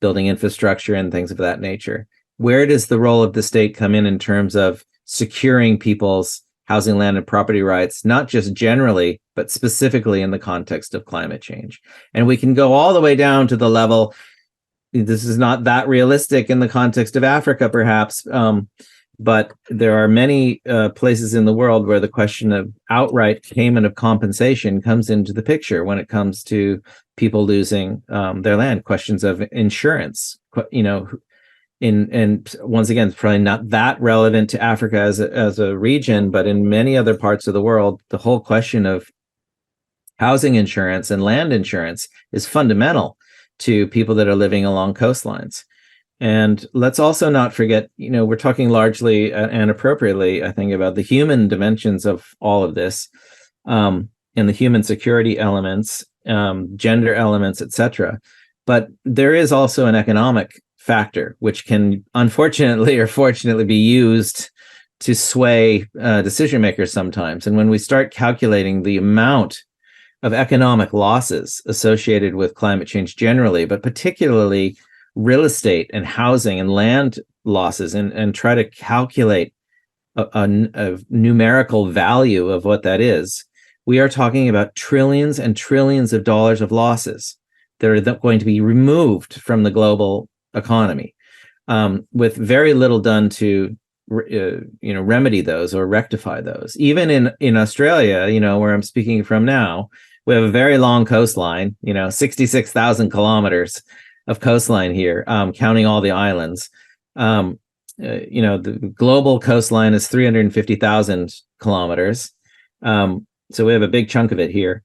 building infrastructure and things of that nature? Where does the role of the state come in terms of securing people's housing, land, and property rights, not just generally, but specifically in the context of climate change? And we can go all the way down to the level, this is not that realistic in the context of Africa, perhaps, but there are many places in the world where the question of outright payment of compensation comes into the picture when it comes to people losing their land. Questions of insurance, and once again, it's probably not that relevant to Africa as a region, but in many other parts of the world, the whole question of housing insurance and land insurance is fundamental to people that are living along coastlines. And let's also not forget, we're talking largely and appropriately, I think, about the human dimensions of all of this, and the human security elements, gender elements, etc. But there is also an economic factor, which can unfortunately or fortunately be used to sway decision makers sometimes. And when we start calculating the amount of economic losses associated with climate change generally, but particularly real estate and housing and land losses, and try to calculate a numerical value of what that is, we are talking about trillions and trillions of dollars of losses that are going to be removed from the global economy, with very little done to remedy those or rectify those. Even in Australia, where I'm speaking from now, we have a very long coastline, 66,000 kilometers of coastline here, counting all the islands. The global coastline is 350,000 kilometers. So we have a big chunk of it here.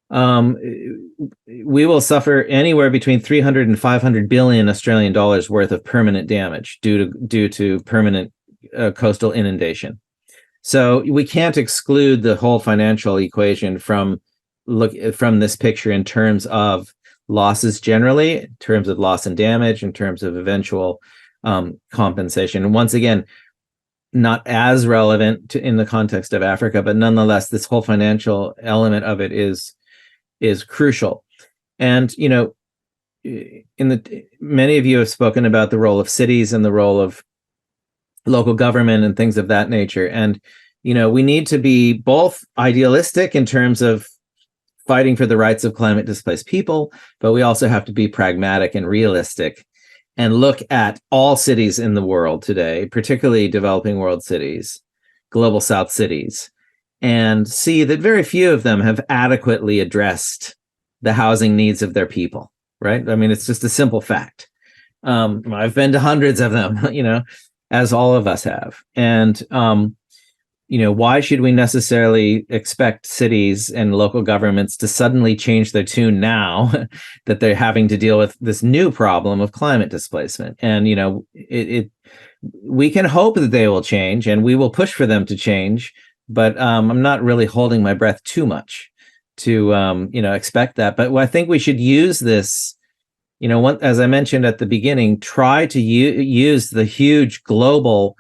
We will suffer anywhere between 300 and 500 billion Australian dollars worth of permanent damage due to permanent coastal inundation. So we can't exclude the whole financial equation from this picture in terms of losses generally, in terms of loss and damage, in terms of eventual compensation. And once again, not as relevant in the context of Africa, but nonetheless, this whole financial element of it is crucial. And many of you have spoken about the role of cities and the role of local government and things of that nature. And we need to be both idealistic in terms of fighting for the rights of climate displaced people, but we also have to be pragmatic and realistic and look at all cities in the world today, particularly developing world cities, global South cities, and see that very few of them have adequately addressed the housing needs of their people, right? I mean, it's just a simple fact. I've been to hundreds of them, as all of us have. And, why should we necessarily expect cities and local governments to suddenly change their tune now that they're having to deal with this new problem of climate displacement? And, we can hope that they will change, and we will push for them to change, but I'm not really holding my breath too much to, expect that. But I think we should use this, as I mentioned at the beginning, try to use the huge global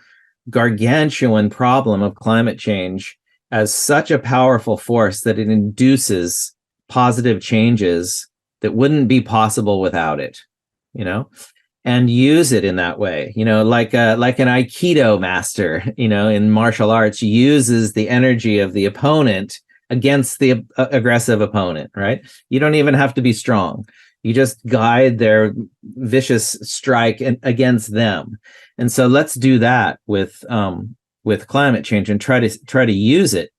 gargantuan problem of climate change as such a powerful force that it induces positive changes that wouldn't be possible without it, and use it in that way, like an Aikido master, in martial arts, uses the energy of the opponent against the aggressive opponent, right? You don't even have to be strong. You just guide their vicious strike against them. And so let's do that with climate change and try to use it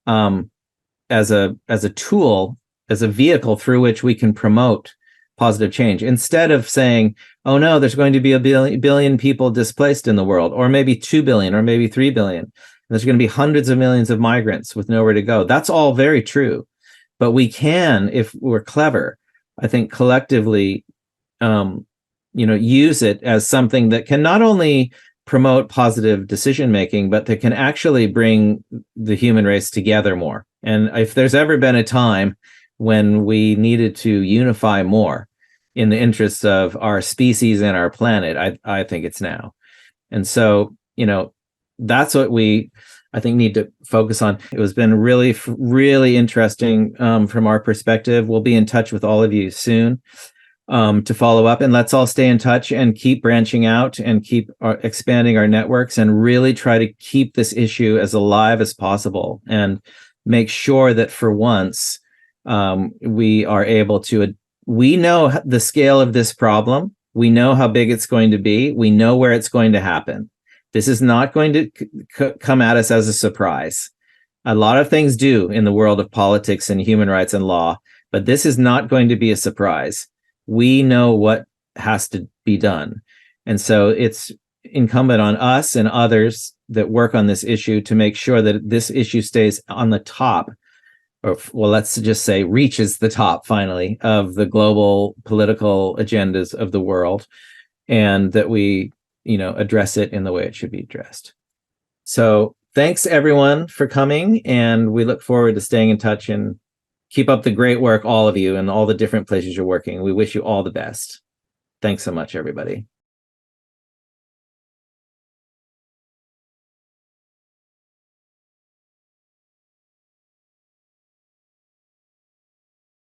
as a tool, as a vehicle through which we can promote positive change, instead of saying, oh no, there's going to be a billion people displaced in the world, or maybe 2 billion, or maybe 3 billion. There's going to be hundreds of millions of migrants with nowhere to go. That's all very true. But we can, if we're clever, I think collectively, use it as something that can not only promote positive decision making, but that can actually bring the human race together more. And if there's ever been a time when we needed to unify more in the interests of our species and our planet, I think it's now. And so, that's what we, I think, need to focus on. It has been really, really interesting from our perspective. We'll be in touch with all of you soon to follow up, and let's all stay in touch and keep branching out and keep expanding our networks and really try to keep this issue as alive as possible and make sure that for once we are able to, we know the scale of this problem. We know how big it's going to be. We know where it's going to happen. This is not going to come at us as a surprise. A lot of things do in the world of politics and human rights and law, but this is not going to be a surprise. We know what has to be done. And so it's incumbent on us and others that work on this issue to make sure that this issue stays on the top, or, well, let's just say reaches the top finally of the global political agendas of the world, and that we address it in the way it should be addressed. So thanks everyone for coming, and we look forward to staying in touch, and keep up the great work, all of you, and all the different places you're working. We wish you all the best. Thanks so much, everybody.